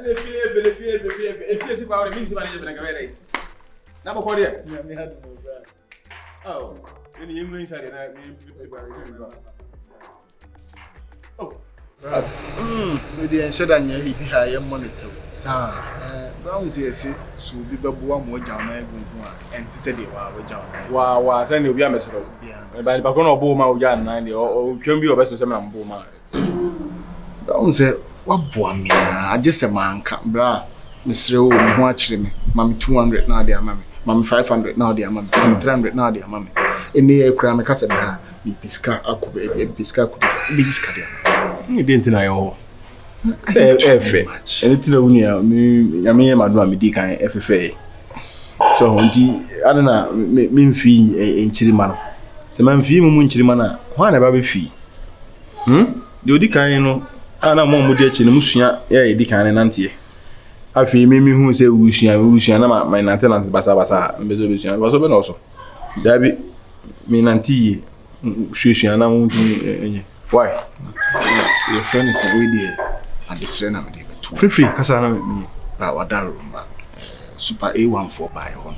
If you power means manager na kamera. Na ba ko dia? Me had no bra. Oh, any English side na me. Oh. We dey ensure that you be high monitor. Sa. Brown say so bi beboa mo jaw na egungun a enti se dey wa jaw na. Wa say ni obi amesero. Ba ba ko na obo ma o ja na de o twem bi obeso se me na mbo ma. Brown say wa boa me a je se manka bra misre wo me ho a kire me mami 200 na de ama me mami 500 na de ama me 300 na de ama me eni e kura me ka se bra bi piska akobe e piska ko bi piska de Ni didn't know yo. Anything that we need, I mean, my do me kan FFA. So honti, I don't know, me fee in Chirimano. Se man fee mu Chirimana, why never be fee? The odi kan no, ana mo mu de chi no musua e di kan nante. Afi me hu se wusua na my nante basa mbezo besua. Baso be no so. Da bi me nante hwehwea na mu enye. Why? Your friend is away there at the Serena with him. Free, Casana with me. Rawadaruma, Super A14 by one.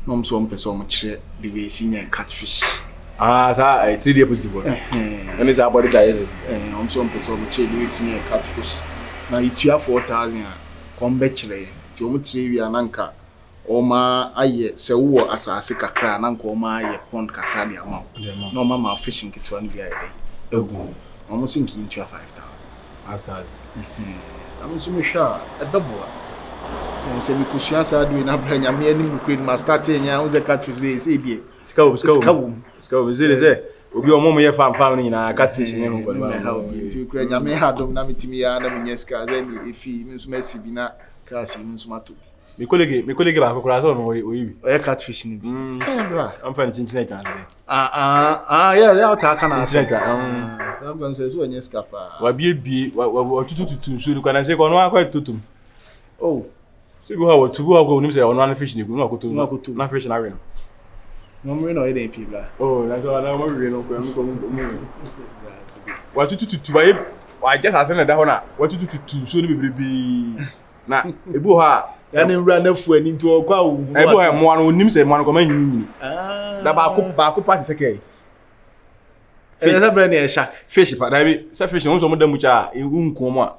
No, some person chair the way senior catfish. Ah, sir, it's 3 positive one. And it's about it. I'm some person chair the way senior catfish. Now you 4,000 come back to Tiometri and Anka. Oma aye se wo asase kakra na nko oma aye pond kakra de amount. No mama fishing kit one bi aye. Egu. Almost sinking into 5,000. 5,000. I'm so sure a double. From say we could share sad doing a brand and me and Queen must start in your catfish days. Scope. Is it? Will be a moment family in a catfish in to create a may have done me and Yeska, then if he means Messi be not casting Matu. Me colleague back across on or catfishing. I'm finding Cincinnati. Yeah, I'll talk on our second. I'm going to say, when you scapa. What be what to so you can say, go quite to. Oh, so you have to go say on one fish, you go to not fish and arena. No more, no, it ain't people. Oh, that's all I'm worried. What to buy? I just asked that one. What to soon be na ebu ha ya ne nra na fu ani nti okwa wo ebu ha mo anu nim se mo anu ko man nyinyi da ba ko party sekei esa brand e shark fish pa da bi se fish won so mo da mu cha e nko mo a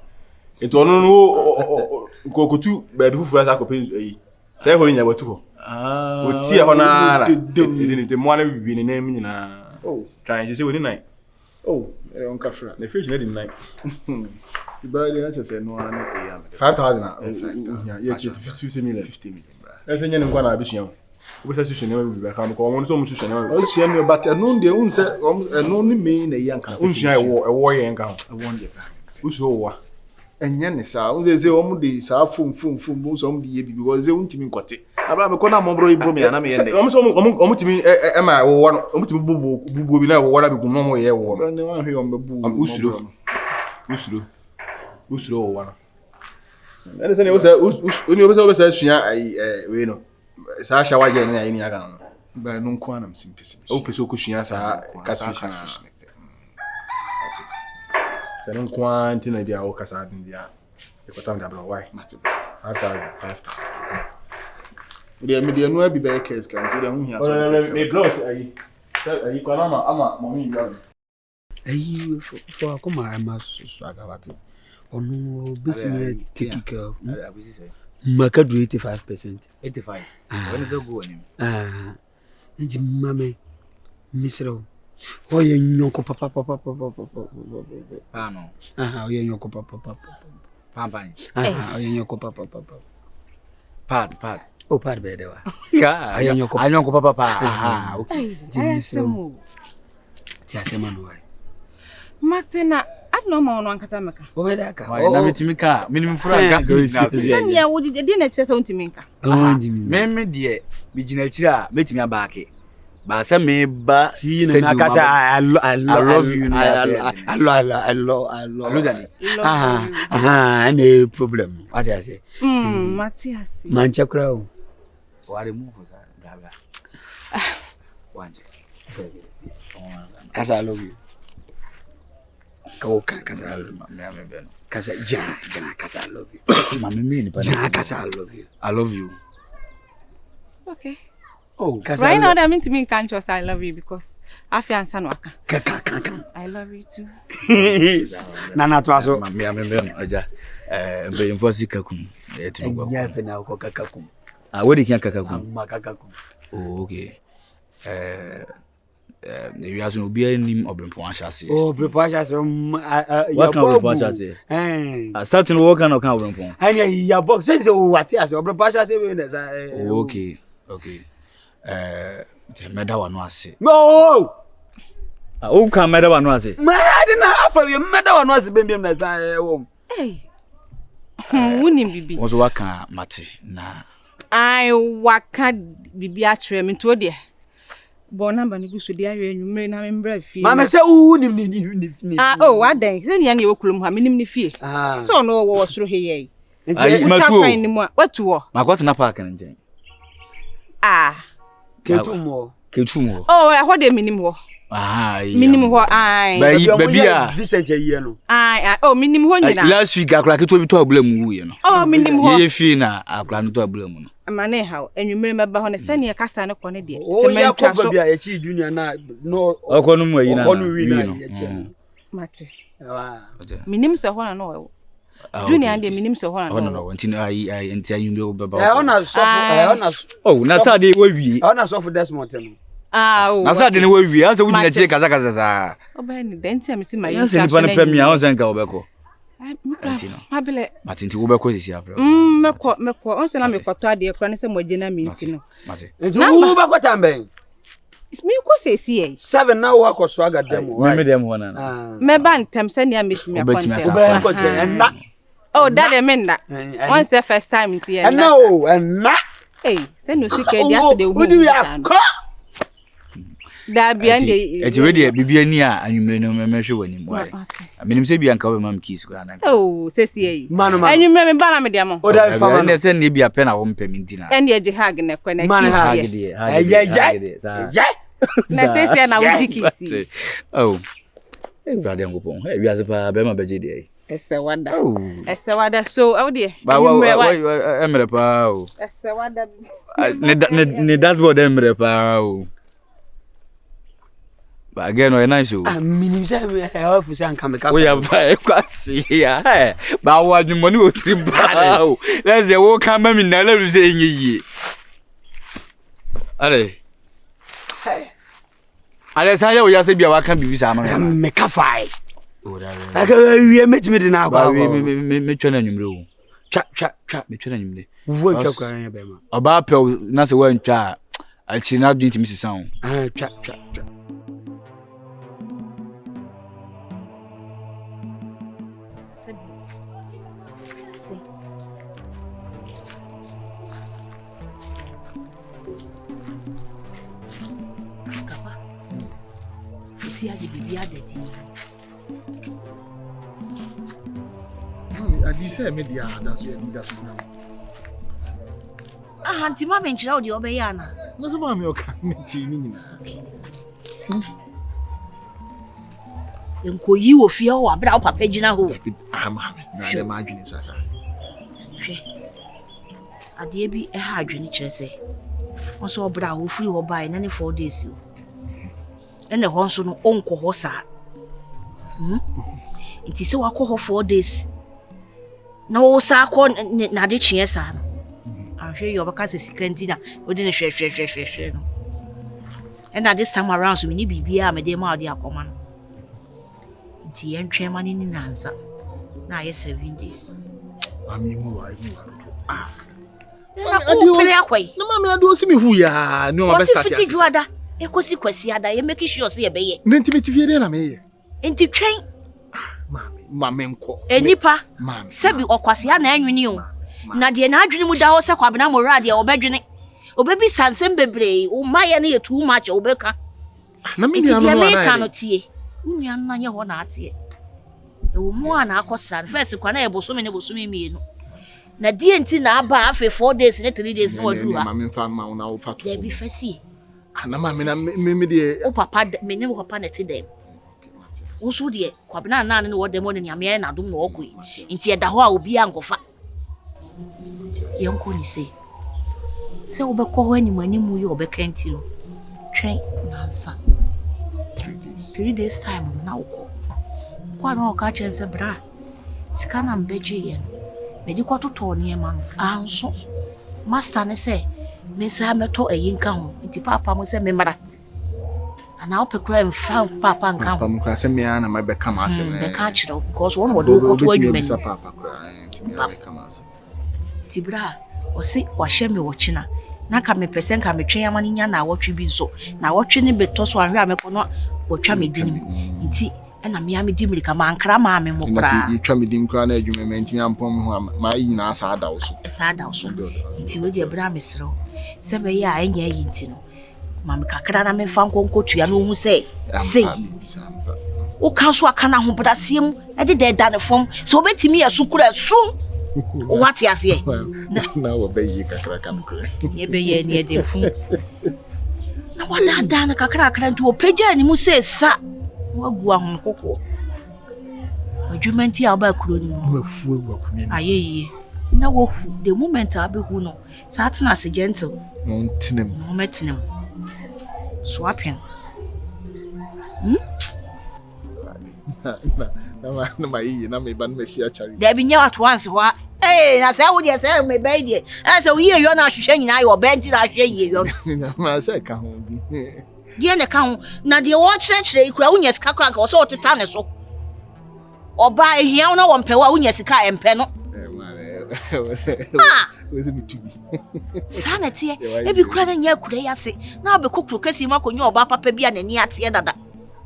enti onu no kokotu ba bi fufu asa ko pe yi se ho nya batu ho o tie ho na ra e mo anu bi ni na mi nyina try se woni nai on kafra the fish na dim nai the brother has said no ana 5,000 yeah 50 million bra ese nyene ngwa na abisua wo be se na we be ka ko won so mo susua na o susua me but eno de un se eno ni me na yi anka unsua ewo ye nka won de bra usuo wa enye ne sa un se o mu de sa fum bo so mu de ye bibi wo se untimi nkote abra me ko na mo bro ibro me na me ye o mo timi e ma wo wa o mo timi bubu bi na wo wa bi gum no mo ye wo no ne wa hwe o mbebu usuro wo wa no ene se ne wo se oni wo se sua we no sa shawa je ni ayi ni aka no ba no nko anam simpisi o pese o kusua sa catfish ne se no nko anti na dia o kasa din dia e ko tam da bro why mate 5,000 media no abi be case kan to da hu hia so me blows ayi ko na ama mo mi ya ayi for akoma ama so agawati onu betimi take care of makadu 85%. 85. When is it go on him? Nji mame misro oye nyoko papa no. Oye nyoko papa Pampan. Oye nyoko papa Pad. Oh, pad bedewa. Oye nyoko papa. Okay. Nji misro ti asema no wai Martina no ma ono ankata meka. Obeda ka. Na metimi ka, minimum franka go isi. Sanya wo de na kire se ontimi nka. Me de bi gina kire a metimi abaake. Ba se me ba stadium akasa I love you. I love. Any problem. What I say? Matthias. Manchakra o. Ware mu for sa baba. Wanje. Kasa I love you. Kasa I love you. Me Kasa Jana Kasa I love you. Mama me ni pa. Jana Kasa I love you. I love you. Okay. Oh, Kasa. Right now, that means to me can't just I love you because I feel and waka. I love you too. Nana to aso. Me aja. Be enforce kakum. E ti go. Nya fe na ko kakakum. Ah, what can kakakum? Makakakum. Oh, okay. We aso no bia nim obrempo ahase. Oh, obrempo ahase. What kind of obrempo ahase? Starting work kan obrempo. Anya ya box say what ahase obrempo ahase we na sa. Okay. Meda wa no ase. No. O kan meda wa no ase. Ma ade na afa we meda wa no ase bembem na sa wo. Hey. Wunim bibi. Wo so waka mate na. I waka bibi atwe me to de. Bo number ni gusu de awe nwumre na me mbra fie. Ma me say wunim ni. Oh, wadan. Se ni ya wokulum ha menim ni fie. So no wo soro he ye. Ai matu. Watu wo. Makwato na park nje. Ketumo. Oh, I heard minim ho. Minim ho ai. Baby a Vincent ye no. Ai, oh minim ho nyina. Last week akura keto bi to abula mu ye no. Oh, minim ho. Ye fi na akura no to abula mu no. Amane ha, enwumere meba ho ne se ne kasa ne kɔ ne de. Se mentwa so. Bia ye chi junior na no. Okɔ no mu ayi na. Okɔ no wi na ye chi. Mate. Minim se ho na no. Junior and minim se ho na no. No, nti ai nti anwumere beba. Ona sofu, Oh, na sa de we wi. Ona sofu Desmond no. Oh. Na sa de ne we wi, ansa wudi na chie kasa sa. Oba ni de nti amisi ma yi. Ansa ni pa na pam ya, ansa nka obeko. Mabele. Mate nti obeko sisi apre. Meko, onse na mekoto ade kra ne se moje na mi nti no. Mate. Nti wo beko tamben. Ismi ko se si e. 7 na wo akɔso aga demo. Me dem ho na. Meba ntem se ne ametimi akonte. Obeko te na. Oh, that I mean that. Once the first time in here. No, and not. Hey, send no sick idea de who do you have? That be ande. Eti we de bibia ni a anwumere no memehwe wani mu ai. Menim se bia nka we mam kiss kura na. Oh, sesi ei. Anwumere me bana me de am. O da fa ne se ne bia pe na wo mpem ntina. Ene e je hag ne kwa na kiss. Man hag de. Ya. Na sesi na wo kiss. Oh. E brade ngopon. E wiase pa be ma beje de. Esewada. Esewada so how dey? Ba emre pa o. Esewada. Ne dashboard emre pa o. Ba again o nice o. Minim say ofu say anka me ka. O ya ba e kwasi ya. Ba wa dwumo ni o tri ba o. Let's say wo kan ma mi na la ru say enye. Ale. Ale sa ya o ya se bia wa kan bibi sa ma. Me ka fai. Aka we metimi de na agba. Me twena nwumre o. Twa me twena nwumre. Wo twa kwa ya be ma. Oba pe na se wa ntwa a chi na dun timi sisa o. Twa. Skapa. Isi ade bibia dadi. Adi say me dia da so ya di da so na. Anti mama nchira odi obeya ana. Na so ma me oka me ti ni nyina. Enko yi wo fie ho abra wo papa gina ho. Ma me na de ma adwene so asa. Hwe. Ade bi e ha adwene kire se. Won so obra wo free ho bai na ne 4 days o. Ene ho nso no onko ho sa. Nti se wakọ ho 4 days. Na wo sa akọ na de chie sa no. Ahwe yo baka se sikanti na odi ne hwe no. And this time around so me ni bibia me de ma odi akoma no. Nti yen twema ni nansa. Na ye 7 days. Ami mu wa Pele akwai. Na mama ado si me hu ya ni o ma best start ya. Fiti juada. Ekosi kwasi ada ye make sure so ye beye. Nti vie de na me ye. Nti twen. Mama enko. Enipa. Sebi okwasi ya na anwini o. Na de na adwene mu da ho se kwabena mo rade obedwene. Obebi sansem bebre, o maye na ye too much obeka. Na me nua no na no tie. Unua na nye ho na atie. E wo mu ana akosan first kwa na ye boso me ne boso me mienu. Na die nti na aba afi 4 days ne 3 days no adu ha. Mama mfa ma una wo fato. Dey bi fasi. Na mama na me de o papa me ne wo papa na ti dem. wo so de kwabena na ne wo demo ne nyame na dum no okoi nti eda ho a obi ankofa yenko ni se wo be ko ho animu yi obeka nti no twen nansa 3 days time na wo kwa no ka chense bra sika na mbeje ye me di kwatoto ne ma no anso master ne se me sa meto ayinka ho nti papa mo se me mara ana opekura mfa papa nka ho papa mo kra se me ana ma be kama ase be ka chiro because one wode ko to adwuma ni papa kra nti me be kama ase ti bra o se wa hye me wo china na ka me pese nka me twen amani nya na wotwe bi so na wotwe ne beto so ahwe ameko no wotwa me dinim nti na me am di mrika ma ankra ma me mo kra na se twa me dim kra na adwuma me ntimi ampom ho ma yi na asa adawo so nti we de bra me sro se be ya enya yi nti no ma me kakra na me fa nkonkotua no hu se o kan so aka na ho brasiem e de da ne fom so obetimi ya sukura sum what ya se na wo be yi kakra kan kra ye be ye ne de fun na wada na kakra nti o peja ni mu se sa wagu ahun kokko adwumenti aba kuro ni mu mafu akuni ayeye na wo hu the moment abehu no sa atena se gentle no ntinem no metinem swapping na ma yi na me ban me shia chari there be new at once wa na say wo dey say me be dey say wo ye yo na hwehwe nyina yo benti na hwehwe ye yo ma say ka ho bi die ne ka ho na de wo kyerɛkyerɛ ikura wo nya sika kwa ka wo so oteta ne so oba ehia na wo mpɛ wa wo nya sika empɛ no wese bitubi sanete e bi kura na nya kura yase na obekokro kasi makonyo oba papa bia nani ate dada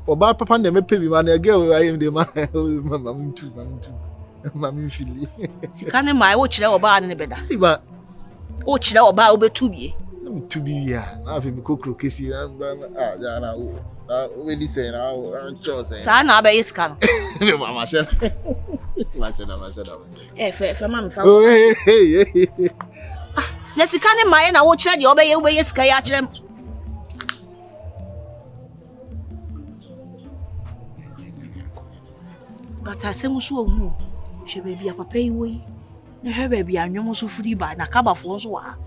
oba papa na mepe bi ma na ge we ayem de ma mama fili sika ne mai wo kyerɛ oba ne beda iba wo kyerɛ oba obetubie tubi ya na afi mi kokro kesi ya na we di say na cho say sa na ba yiska no mama she fe mama fa na sika ne mai na wo kyerɛ de obeye sika ya kyerɛ bata se muso ohu hwe ba bia papa yi wo yi na hwe ba bia anwom so furi ba na kabafo so wa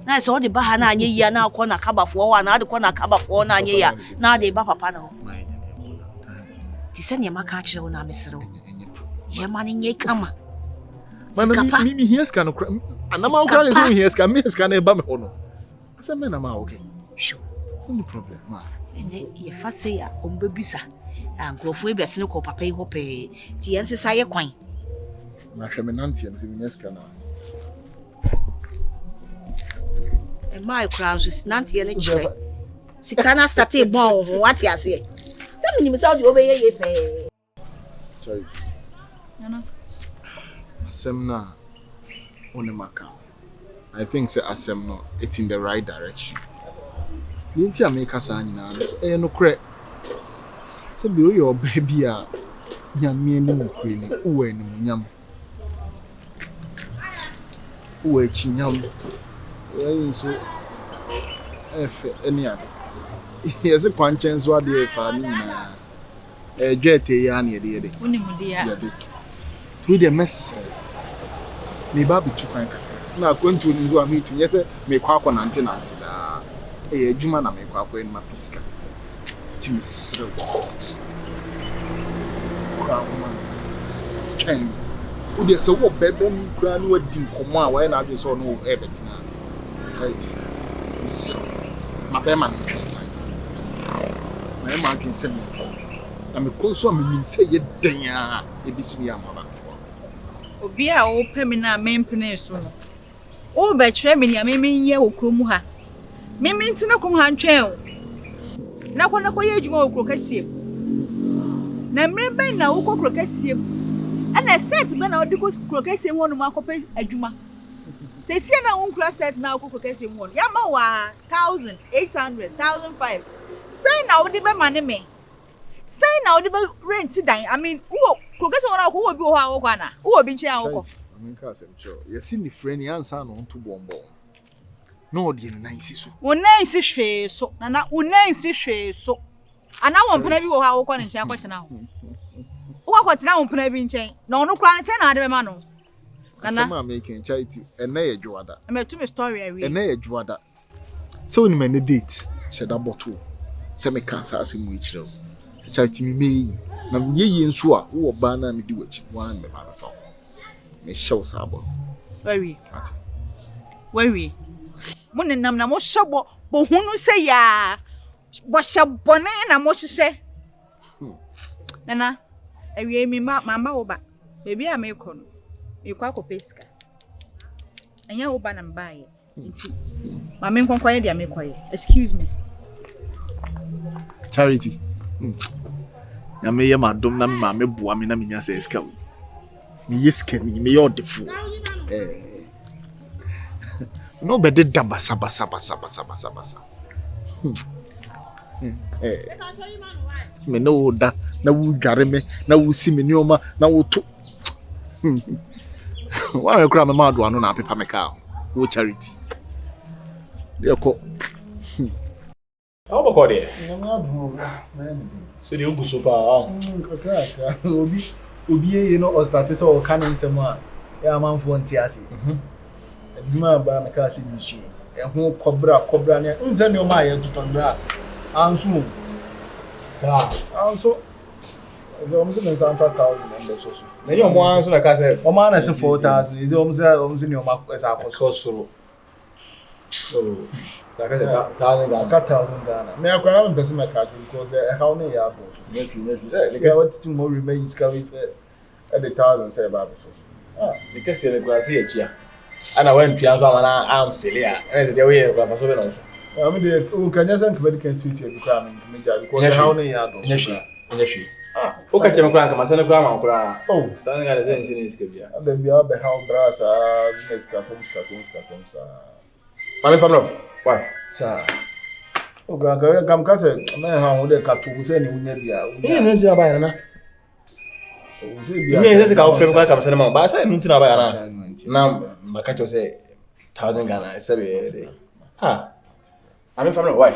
na so de ba ha na anye yi na akọ na kabafo wa na de kọ na kabafo na anye ya na de ba papa na ho ti se ne maka kyerɛ wo na mesero ye ma ne nye kama mana mi hieska no ana ma ukra ne se hieska mi hieska na ba me ho no se me na ma okay sure no problem ma ene ye fa se ya ombebisa ankrofo e bese ne ko papa yi ho pe ti yense sa ye kwan na hwe me nantie no se mi hieska na e mai crowds is nantie ne kyerɛ sikana start e bon ho what ya se se mi nim sa de obeye ye pe sorry nana asem na onemaka I think say asem no it's in the right direction ninti ameka sa nyina e no kre se bi o yo baby a nyame ni mu kre ni uwa ni mu nyam uwa chi nyam so efe eni ade yesi kwanchen so ade fa ni na dwete ya na yede unimude ya tu de mess me ba bitu kwan kakra na kwantu ni zo a me tu yese me kwa akọ na nte sa adwuma na me kwa akọ en ma piska timisre kwa ma chen u de se wo bebom kra no wadi nkomo a wa na adwe so no betina right so ma be ma ntwensan ma ma ntwensan me na me konso me nim se ye dan a ebisimi amaba obi a wo pemi na mempene so no wo be kyerɛ me nia memenye okrom ha mementina krom ha ntwen na kɔ ye adwuma okro kasiem na mrebe na wo kokro kasiem ana set be na wo de kokro kasiem ho no makɔpɛ adwuma se sie na wo nkura set na wo kokro kasiem ho ya ma wa 1800 1500 say na wo de be mane me say na wo de be rent dan I mean wo kokasi wona ko wo bi ho awo kwa na wo bi nche awo Aminka asem cho. Yesi ni friend yansa no nto bombo. No odi na isi so. Wo na isi hwe so. Nana wo na isi hwe so. Ana wo mpena bi wo ha wo kɔ ne nkyɛn akɔtena ho. Wo akɔtena wo mpena bi nkyɛn. Na ɔno kura ne sɛ na ade bɛma no. Nana. Sama making charity ene ye dwada. Me to me story awie. Ene ye dwada. So ni me ne date she da bottle. Se me ka sa asem mu ikyerɛ. Charity me meyi. Na me ye nso a wo ba na me di wachi. Wan me ba fa. Me show sabo. Wari. Wari. Mo ne nam na mo hyɛbɔ bo hunu sɛ ya. Bo hyɛbɔ ne na mo hyehyɛ. Nana. Awie mi mama wo ba. Baby a me kɔ no. Me kwa ko pesika. Anya wo ba na mbaye. Nti. Ma me nkonkwa ye dia me kwaye. Excuse me. Charity. Na me ye madom na me me boa me na me nya se esika we. Me yeska ni me ye odefo. No be de basa. Me no da na wu dware me na wu si me nioma na wu to. Why cry me mad one na paper me car. Wo Charity. Dey ko. How about there? So the ugu super obi ye no o start so o kan nsem a ya manfo ntiase aduma ba na ka se nsu ho kobra ne nze ne o ma ye tutobra anso so o mse men 5,000 and so Na yo mo anso na ka se o ma na se 4,000 is o mse ne o ma esa akosoro. So I got 1,000 Ghana. Me akwa am pese me catch because how many ya boss. I want to more remain scaries at the 1,000 say ba so. Because you go see etia. Ana when pia so amana am felia. And the way go so be no. I mean the o kanya san kwedi kan tutu e kwa me ja because how many ya do. Nyehwe. O ka chema kura nka masana kura ma kura. Oh, dan ga le nchi ni skabia. Ada bia be how brasa next ka some Mami famno. Why? Sir. O ga kam ka se me ha wo de ka to se ni unya bia. No nti na ba na. O se bia. Me se ka o frem kwa kam se na ma ba se no nti na ba na. Na maka cho se 1,000 Ghana se be. Mami famno why?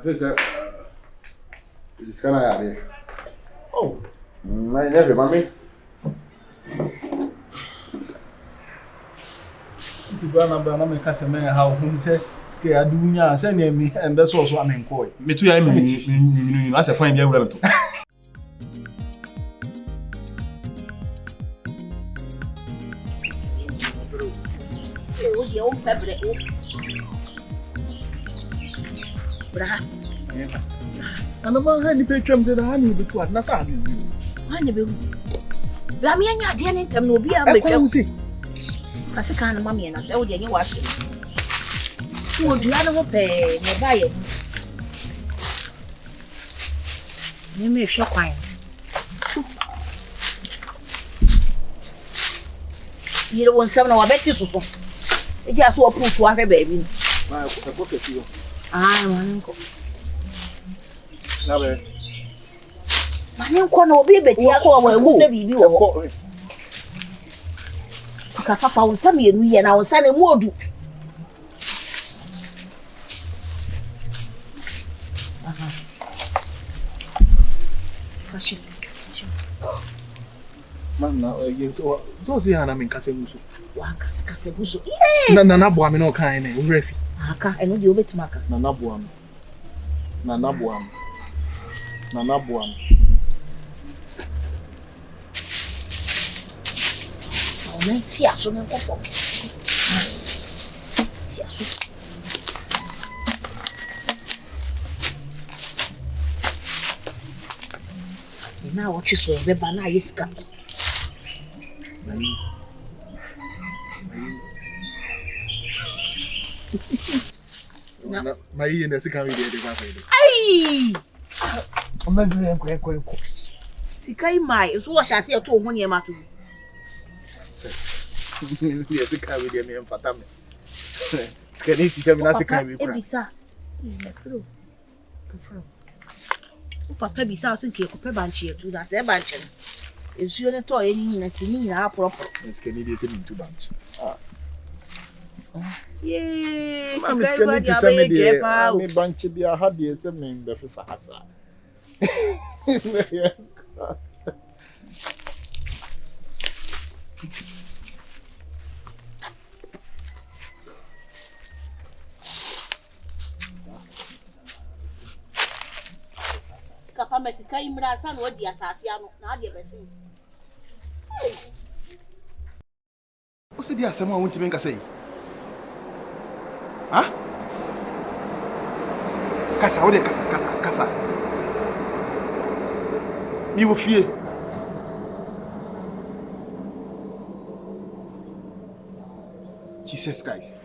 I think it's kind of out there. Oh, I never, mommy. Ti bana me kase me ha hu se ske adunya se na mi ende so amenkoi. Me tu ya mi asa fine bia wura beto. Bra. Ana ma ha ni petwam de ha ni betu na sa bi. Ha ni be. Bra me anya de ne ntam no obi a betwam. Pase kan na mama na se wo de nye wa hye. Wo dua no ho pe ne ba ye. Ni me hwe kwan. Yire won sam na wa beti soso. E ja so oputu ahwe ba bi. Ma ko kesi yo. Manenko. Nabe. Manenko na obi beti aso wa egu se bibi wo. Ka papa won sam ye nu ye na won sa na mu odu. Fashi. Mama, so si hana min kase musu. Wa kase buso. Na bo ami no kan ne, wo refi. Aka eno de obetima aka. Na bo am. Ona ti aso ne nkofo. Ti aso. Na wo chi so be ba na yiska. My in the second video. Ai! I'm not doing quite. Sikai mai, so what shall say to one year matu? Yes, the car with me and Fatame. Can you tell me that's a kind of Ebisa. Papa bisa so ke ko pe banche etu da se banche. Esuo ne to eni na tini na proper. Yes, can you say into bunch? Yay, So Miss Kennedy send me the me bunch be a had the same name be for hasa. Papa mesika imra sa no di asase ano na ade besin. O se di asema won timen ka sei. Ha? Kasa, ode kasa. Mi wo fie. Jesus Christ.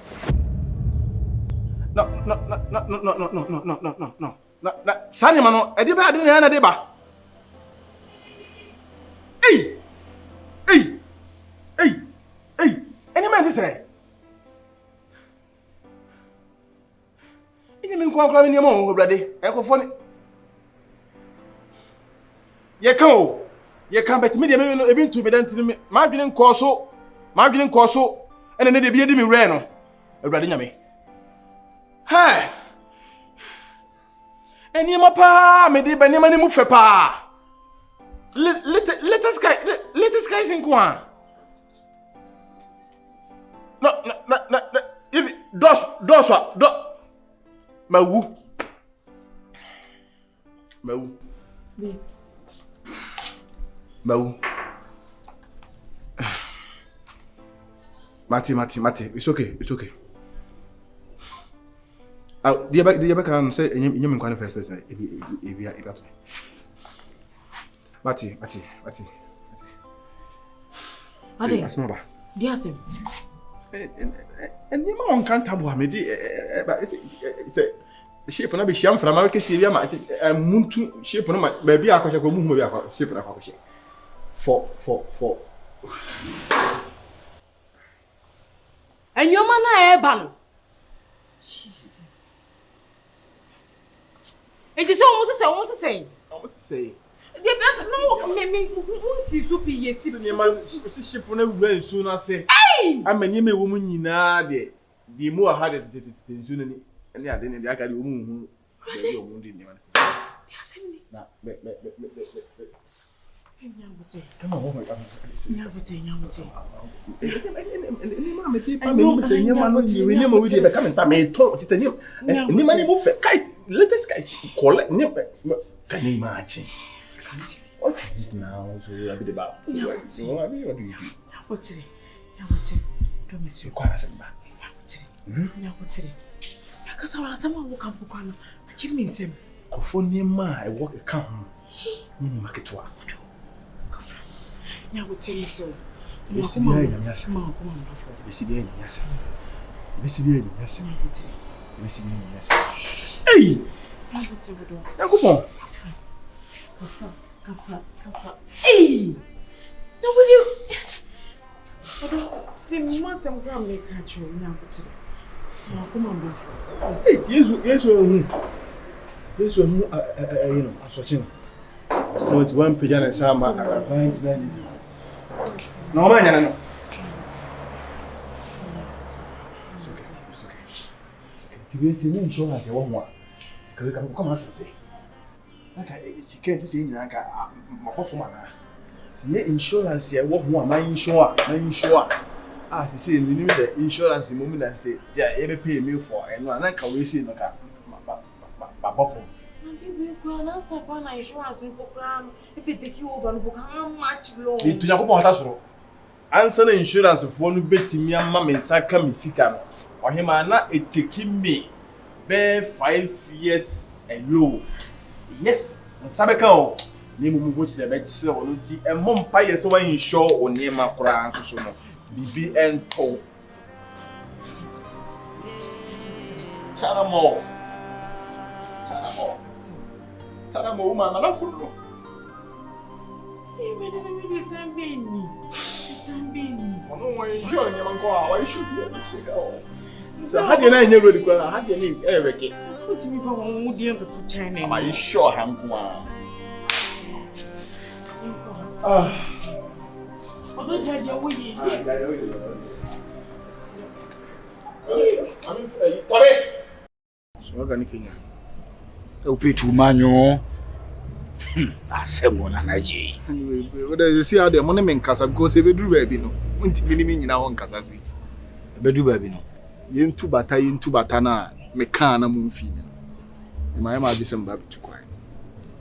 No. Na sani mano, e di ba ade na de ba. Hey. Any man to say. Ini min kwa ni mo ho brade. E ko fo ni. Ye kan bet me de me no ebi ntu be dan tin me. Ma dwene nko so. Ene ne de bi edi mi re no. E brade nyame. Hey. Eni ma pa me de ba ni ma ni mu fe pa. Let us guys in kwa. No. If dos Mawu. Mati. It's okay. The back say you can first person. If Mati. Ade. Asma. Diasem. And you man can't tabo me di it's a shape na be sham from America Syria ma muntu shape na ba bia akwa ko mu bia akwa shape na akwa shape for And your man na eba no. Jesus. It is almost say. The best no me si supi yesi. So man si shape na wura nsu na se. Hey! Amani me wo mu nyina de di mu ha de nsu ni ene ade ne de aka de wo mu hu de wo mu di ni man. Diasem. Na me Nyabote. Come on, my God. Nyabote. Ni ma me ti pa me se ni ma no ni ni mo we dey be come inside me to titani. Ni ma ni mo fe guys, latest guys collect ni can you imagine? What is this now? So you have the bad. What do you do? Nyabote. Don't miss you. Kwa samba. Nyabote. Yakasa wala sama wo kampo kwa no. Achimi nsem. Kofo ni ma e work account. Ni marketwa. Nyabote miso. Besi bia nyanyasa. Besi bia nyanyasa. Hey! Nyabote wodo. Yakupon. Kafa. Hey! Nobody. Odo, si mwa tem gram me ka cho Nyabote. Ma kuma mbofo. Yesu ehun. You know, asochin. So it's one page and sama applying to that. No man, no. It's okay. To be in insurance, one more. Come on, say. Like she can't say in like my performer. See insurance here, what one my insure. Ah, she say you need the insurance the moment I say, yeah, every pay me for and one like we say no ka buffer. Answer for na insurance we program. If it take you over, no how much long? It to yakopon hasasoro. Answer na insurance for no betimi amma me saka me sika no. Ohima na it take me be 5 years and low. Yes, nsabeka o. ni mu go ti be kire wo nti e mom pa ye se wa insure oni ma kura nso so no bibi ento Chanamo uma na fundo me sambeni ono wa insure ni man ko wa insure bi chega o sa hade na enye road kwa hade ni eweke so ti mi fa won mu die to China am I sure hanko odo jadi owo yi so ga ni Kenya o petu manyo asemo na naje we dey see how dem money men kasa because e be duru ba bi no nti bi ni mi nyina won kasa si bedu ba bi no yentu bata na me kan na mu mfi mi ma bi se mba bitu kwai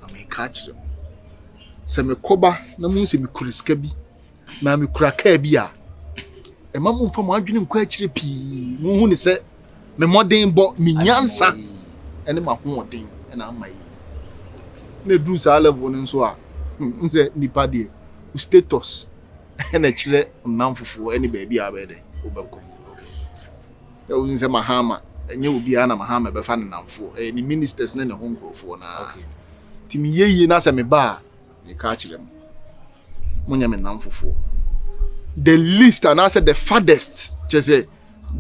ama ka kire se me koba na mu se me kuriska bi na me kura ka bi a e ma mu mfa mu adwene nkwa akire pi mu hu ni se me modern bo me nyansa ene ma ho odin na ama yi na du sa level nso a nse nipa de status na kire namfofo ene ba bi a ba de obako ya unse mahama enye obi ana mahama be fa namfo ni ministers na ne ho nkrofo na timi yeyi na se me ba me ka kire mo munya me namfofo the least and I said the farthest just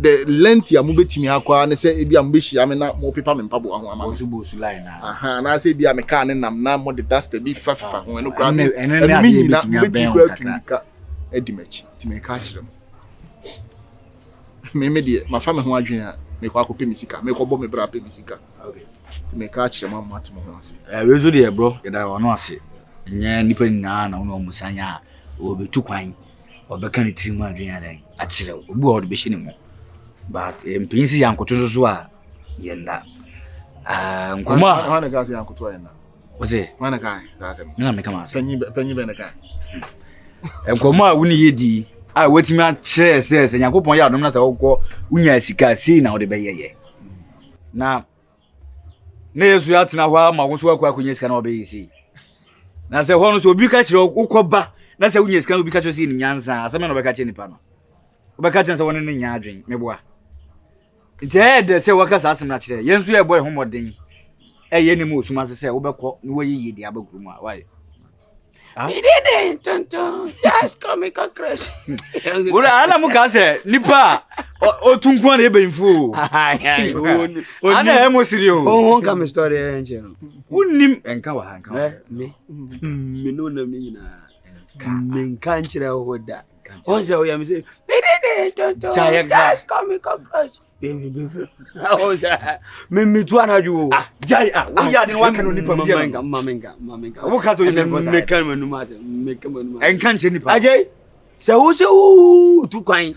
the length ya mubetimi akwa ne se ebi ambehia me na mo pepa me mpabo ho ama bosu line na na se ebi ameka ne nam na mo the dust be fafa ho no kra ene mi na betimi kra tunika edimachi timi ka kire mo me de ma fa me ho adwen a me kwa kope misika me ko bo me bra pe misika okay timi ka kire mo matimo ho ase wezo de bro yeda wono ase nye nipa nyina na wono musanya obetu kwan obeka ne tiri mu adwen adan a kire obu o de be hye ne mu but mpinsi yankoto so a yenda nkoma hana ka se yankoto yenda wose hana ka dasem na me kama ase panyi be na ka nkoma woni yedi a wetimi a kire se yankopon ya adom na se wokọ unya sika sei na wo de be yeye na yesu ya tena hwa ma wo so akwa kunya sika na wo be yesi na se ho no so obi ka kire ukoba na se unya sika obi ka kire sei ni nyansa aseme no be ka kire nipa no obeka kire se woni ne nya adwen meboa nti se waka sa asem na kire yensu ye boy homoden ye ne mo osuma se wobekọ ni wo yiye di abaguru mu a why me didn't tonton just come crash ora ana mu ka se nipa otunku na ebenfu ana e mo sirio won ka me story enche no unnim enka wa hanka me no na me nyina me nka nchira hoda on se o ya me say me didn't tonton just come crash baby me tu anaju jai we ya din waka no nipa bia mamenga wo ka so you for me kan manu ma se me kan manu ma enka nche nipa ajay se wo tu kwan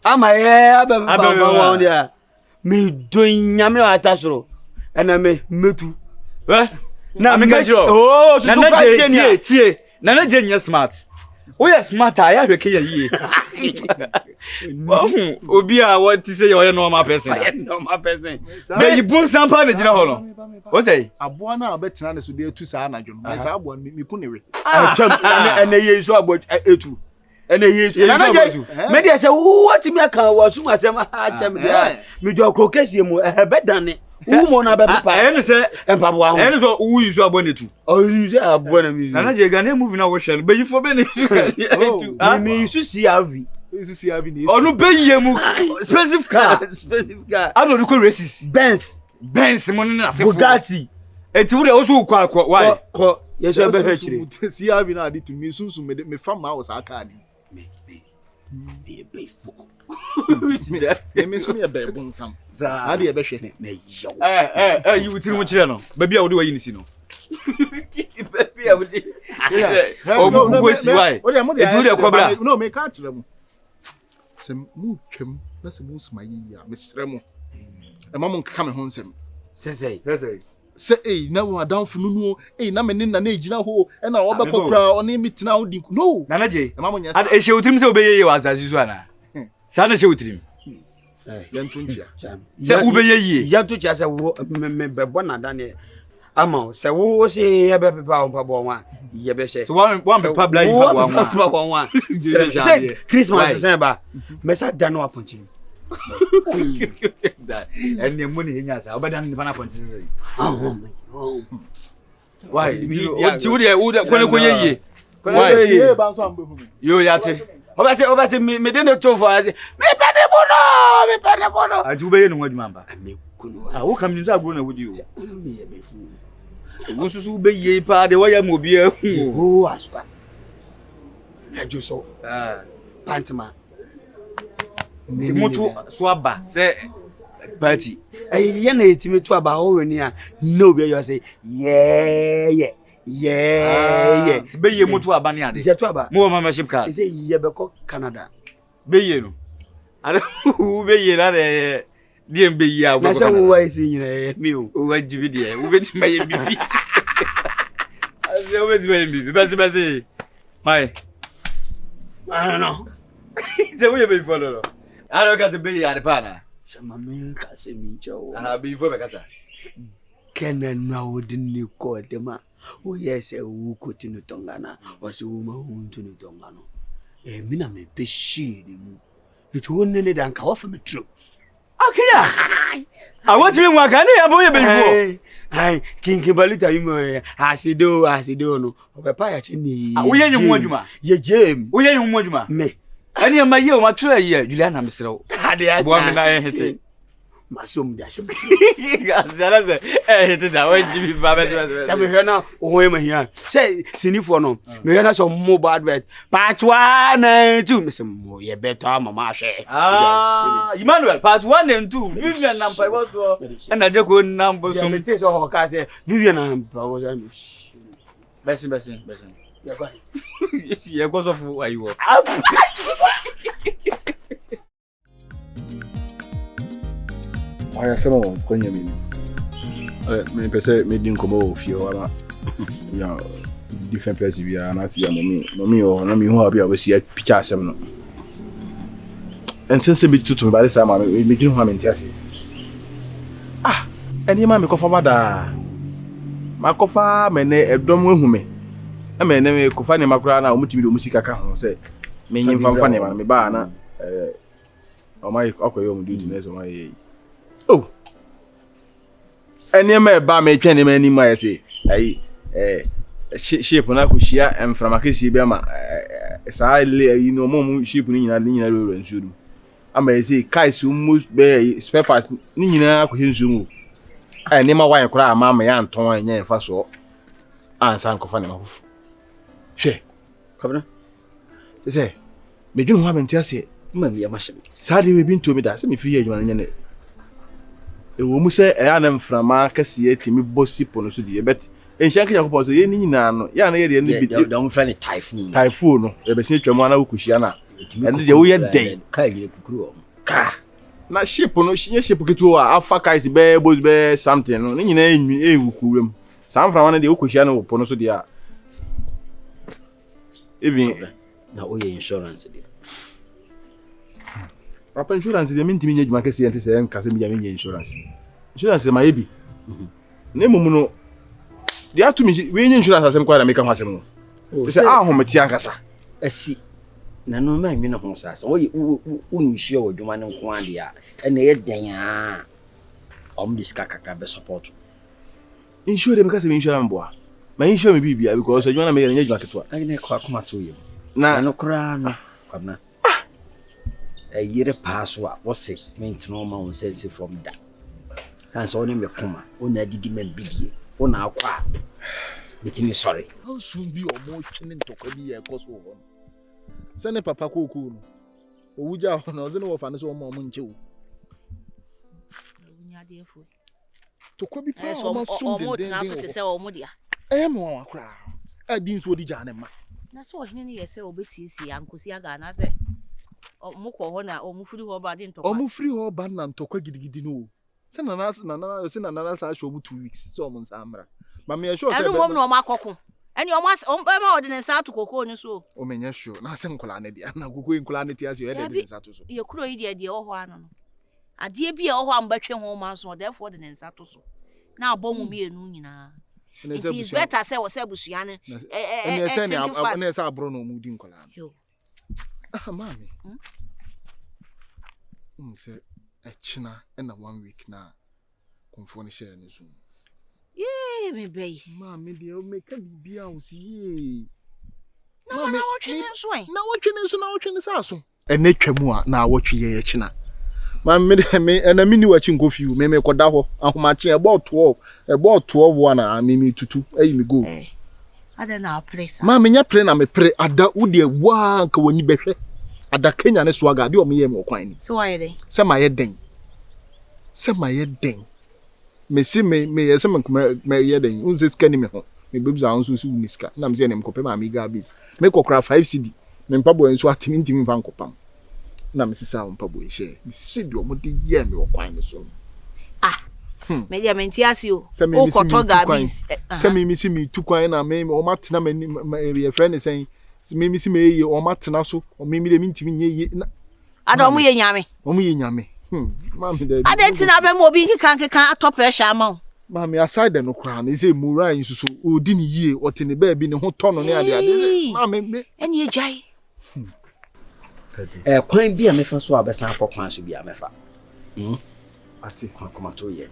ama ye ababa wa dia me don nyame atasoro ena me metu na me ka jiro oh so super tie na je nya smart we are smart ya hweke ya yie obi a what say you normal person be you sampa na gina ho no what say aboa na abetena ne so de etu saa anadwo no sa aboa mi ku ne we atwam ene yesu abo etu ene yesu na je me de say what me aka wa sum asem ha chem de me do krokesi mu ebedane umo na be papa ene se empabo ho ene so wu yisu abo netu o yisu abo na mi na je Ghana movie na wo share be you for be ne yisu etu me yisu CRV yisu CRV ni onu be yie mu specific car ano do ko races Benz mo ne na se Bugatti eti wo de wo so kwa why ko yesu be hachire CRV na adi to me sunsun me fa ma wo sa car ni me be fuck me so me be bonsam adi e be hwe me yo you witiri mo kire no ba bia wo de wayi ni si no ba bia wo de o bu ko si why eti wo de kobra no me ka kire mu se mu twem na se mu sma yi ya me sere mu e ma mu nka me ho nsem sei se na wo adamfo nunu na me na ejina ho e na wo be kokra oni mitina wo dinku no na je e ma mu nya sa e she wutrim se obeyeye wa azazi so ana sa na she wutrim yentu nchia se obeyeye yentu chia se wo me bebo na dane ama se wo se ye be pepa on pabo wa ye be she So one paper blind papa one. Say Christmas say ba me sa da no aponchi That and the money in yasa obadan ni bana ponti say. Oh Why? What you dey ko ye. Why? Ye ba so ambe hu me. Yo yate. Obati me dey no to for as me pede bono Aju be ye no waduma mba. me kunu Ah wo kam ni say agro na wodi o. me ye be fu Wo susu be ye pa de wo ya mo bi oh asuka ejo so pantma Timoto so aba say party. ye na etimi to aba o weni a no be you say yeah Be ye moto aba ni ade. ye to aba Mo membership card. say ye be ko Canada Be ye no. Ade wo be ye na de die be ye a wo. na say wo wa isi nyina me o Wo jibi de. Wo be ma ye bibi. Ase wo be ma ye bibi. Basi. Mai. I don't know Say wo ye be follow no. I don't got be ye ade pa na. shama me ka se mi cho Ah be for be kasa. Kenan na odini ko dema o yes e wu ko tinu tongana o se wu ma hu tinu tongano mi na me be shi ni mu it wonne ne dan ka wo fa me tro Akia. I want me wa kan ya bo ye be fo. ai kinki baluta yimo asido no o be pa ya che ni Wo ye nyu adwuma. ye jem Wo ye nyu adwuma. me Ani ma ye o ma tro ye Juliana mesrew. ade asa Bo me na ye hete. masom da shem Gazala se hete da wo jibi ba be. Say me hear na o we ma hia say sinifo no me hear na so mobile advert part 1 and 2 me say mo ye better mama hwe Emmanuel part 1 and 2 Vivian Nampai was so and I go number so so me say so ho ka say Vivian and was am Besin ya go ye go so fu ayi wo Aya sema kwenye mimi. Me pese me din komo fie wala. Ya different place bi ya na si ya mommy o na mi hu abi a we si picture asem no. En sense bi tutu me ba sa ma me din hu amenti ase. Ah, eni ma me kofa bada. Ma kofa me ne edom hu me. Na me ne me kofa ne makura na o mutimi do musika ka ho se. Me nyin famfa ne ma me ba na o mai akoyo mu duty na so ma ye. Oh. Any me ba me twen me ni ma say ayi shape na ko hia emframakesi be ma sa ile ayi no mo shape ni nyina ro nsuru ama say kai su mus be spare parts ni nyina ko hensu mu ai ni ma wan kura ama ma ya nton anya enfa so ansa nkofa ne ma fufu hwe kabna say me dwun ho abenti ase ma mi ya mahye sa de we bi nto mi da se me fi ye adwuma nya ne ewo mu se e ana mframa kase etimi bosi pono so de bet enhyan ka yakopon so ye ni nyina no ya na ye de ne bi da mo friend typhoon no e be se twam ana wukuhia na ende de wo ye den ka gire kukuru o ka na ship no shinye ship ketu a afa kais be boss be something no ni nyina e wukuwem sam mframa na de wukuhia no pono so de a even na o ye insurance de Papa insurance de minti minye djuma kesi ente se nkase mi minye insurance. Insurance ma yebi. Na mumu no de atu mi we nye insurance asem kwa da meka ho asem no. Se ahometi ankasa. Asi na no ma nwi no ho sasa. Wo nhwie wo dwuma ne nko ade a na ye den a om diska kakra be support. Insure de meka se insurance boa. Ma insure me bibia because djuma na me nye djuma ketwa. Ai na kwa kuma to yem. Na no kra no kwabna. Yere paso a wose mentino ma won sense from da sanse woni me kuma wona didi man bidie wona akwa bitimi sorry How soon be omo twene ntokwa bi ye koso ho se ne papa koku no owuja ho na ozene wo fa ne so omo nche wo Unya defo. tokwa bi pa So omo sum omo den tena so te se omo dia. mo akra adin so odi jane ma Na so ohene ne yese obetiesie ankosi aga na se omo ko ho na omo firi ho ba de ntokwa. omo free ho ba na ntokwa gidigidi no se na na sa show mu 2 weeks so omo nsa amra ma me sure se be no omo akoko eni omo be ma odine nsa atokoko ni so o menye sure na se nkola ne dia na gogo nkola ne tia se ye de nsa to so ye kuro yi de ho ho ano no ade bi e ho ho ambetwe ho ma so therefore de nsa to so na abom mienu nyina It is better say was abusuane. And say abro no mu di nkola. Ah mami. Say echina na 1 week na konfo ni share ni zoom. Yeah, me bay. Mami dey o make bia o si. Na wotwe nso ai. Na wotwe ne saso. Ene twam a na wotwe ye echina. Mami me na mini wachi nkofi u me koda ho ahomache about 12 na mimi tutu ayi me go. Ada na place. Mami nya pre na me pre ada wo de wa nka wani behwe. Ada Kenya ne swaga de o me ye me okwan ni. So why dey? Se ma ye den. Me si me ye se me ye den. Unse skani me ho. Me bebuza anso su niska. Na me se ne mkope ma me ga bis. Me kokra 5 cedi. Me mpabo enso atimi mfa nkopam. Na me sisa mpabo e share. Me si de o mo de ye me okwan ni so. Me dia menti asio. O koto ga bis. Se me si me tukwan na me o matena me ye friend say me si me ye o matena so o me de mintimi nye ye. Ada omu ye nyame. Omu ye nyame. Mami dey. Ada ntina be mo bi nkika atop pressure ama. Mami aside no kra na say mura nsusu odi ni yie ote ne ba bi ne ho tono ne ade. Mami me. Eni ejai. Kwan bi a mefa so abesan akokwan so bi a mefa. Ati komato ye.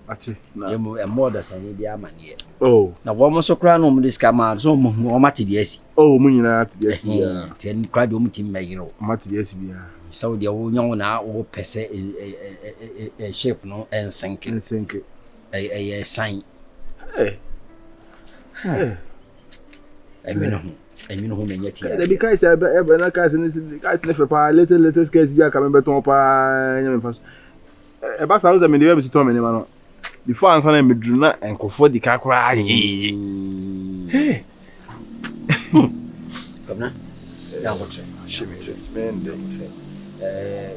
Ati na yemo emoda sani bi amane. Oh. Na wo mo so kra no mo diska ma so mo mate de asi. Oh, mo nyina ate de asi. Ten kra de mo tim mayiro. Mate de asi bia. So de wo nyon na wo pese shape no ensenke. Sign. Emi no ho na nyati. Da bi kai say e na kai se fe pa little sketch bi aka me beton pa nya me fa. E ba sa no me de be to me ni ma no. Before answer na me dru na enkofo di ka kra ayi. Come ya go tre. Shime treatment de.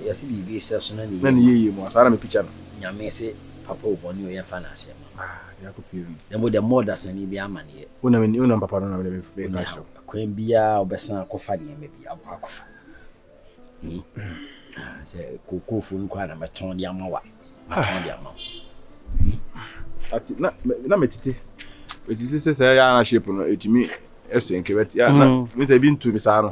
Yasi bi se so na ni. Na ni yeye mo asara me picture no. Nyame se papa oboni o ye fa na ase ma. Ya ko piru. Emo de mothers ni bi amane. Una papa no na me be ka show. Kwan bia obesan akofa ne me bia akofa. Se kokofu nkwa na meton dia mawa. Meton dia mawa. Ati na metiti. Metiti se ya na shape no etimi esenke bet ya na me se bi ntu mi sa no.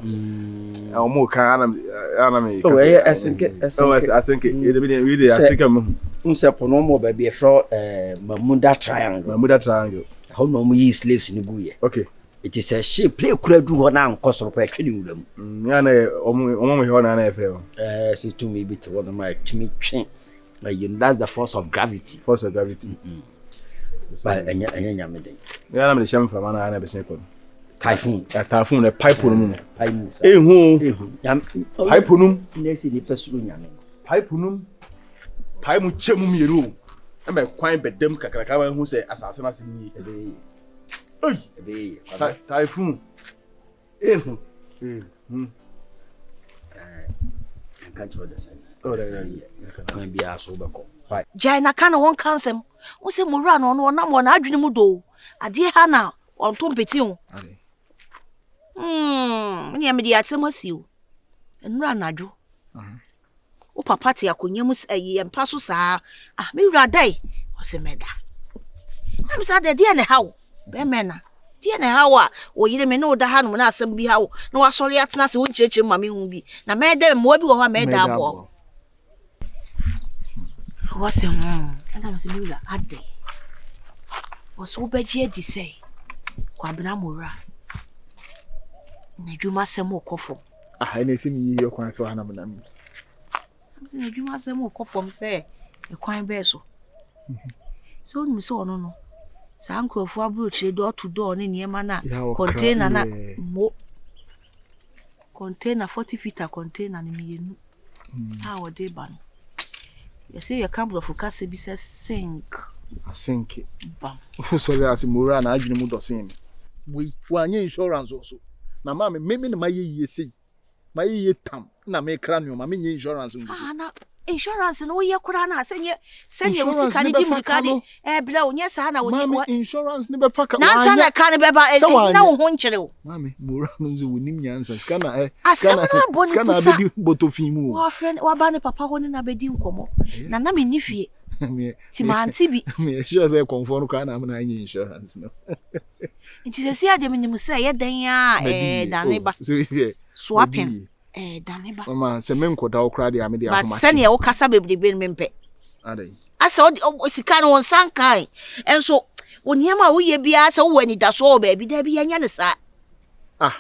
O mo kan ana me ka. O esenke. O esenke. E de bi we de asika mu. Unsepo no mo ba bi e fro Bermuda Triangle. How no mo yi slaves ni guye. Okay. It is a shape play kura du ho na nkosoro pa twene wuram. Ya na omo he na efe o. See to me bit one of my twin. That's the force of gravity. Force of gravity. But anya nyameden. Ya na me sham fa na na be sen ko. Typhoon. Typhoon na pipe no mu. Pipe. Ehu. Pipe no. Nesi ni pesuru nyame. Pipe no. Pipe mu chemu mieru. E me kwan bedem kakraka ba hu se asase na se ni. Ebe. Typhoon. Ehu. Can't you understand? Oh, there. Can be a sober call. Right. Jaina kana won kansem. Wo se mo ra no na mo na adwene mu do. Ade ha na on to mpeti ho. Nya me di atem asiu. Enura nadwo. O papa te akonya mu empa so saa. Me wura dai. O se meda. Am sa de ne hawo. Be mena. Die ne hawo a wo yire me no da ha no na asem bi hawo. Na wa sori atena se wo ncheche ma me hu bi. Na me de mo bi wo ha me da abo. What's your mom? And I'm saying, Ade. Was so bad yet, say. Quabna Mura. You must say more coffee. I ain't seen you quite so handsome. I'm saying, you must say more coffee, say, a quine bezel. So, Miss Ono. Sanko for brooch, door to door in Yamana. Container, more. Container 40 feet a container in me. How a day ban. You say your camp of Focus be says sink. I sink it. Bam. Sorry, as Muran, I didn't move the We were insurance also. Now, mammy, maybe my ye say. My ye tam. Now make cranium, I mean insurance. Insurance and all your crana, send your Musicani, blow, yes, Anna, when insurance never pack up. Now, can't be about no honcho. Mammy, Muran will name answer scanner. I scanner both of you. Friend, or banny papa, one in a bedroom como. Nana, me niffy, Ti manti bi. Me sure say confirm no cry na me na insurance no. Nti se si ade me say ye den a daneba. Swapping. Daneba. Mama, se me nkoda wo cry dey am dey ahoma. But se ne wo kasa bebrebe me mpe. Adai. Asa o sika no won sankai. Enso oniema wo ye bia se wo ani da so ba bi da bi anya ne sa.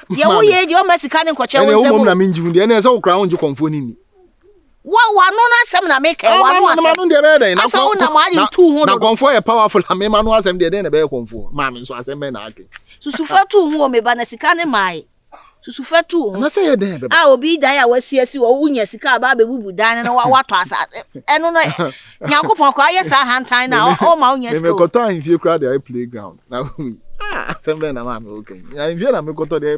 Ye wo ye je o masika ne nkoche wo se mo na me njimu de na se wo cry won je confirm ni. Wa no na asem na make wa no asem. Ma no de be dey na. Asa wo na ma ali 200. Na confirm e powerful me ma no asem de na be confirm. Ma me so asem be na ake. Susu fatu hu o me ba na sika ne mai. Susu fatu hu. Na say ye den be. Obi dan ya wasiasi wo wunya sika ba be bubu dan na wa to asa. Eno no Nyankopon kwa ye sa hantan na o ma wunya sika. Me ko to ahimfie kra dey playground. Na asem be na ma me okay. Ya ahimfie na me ko to dey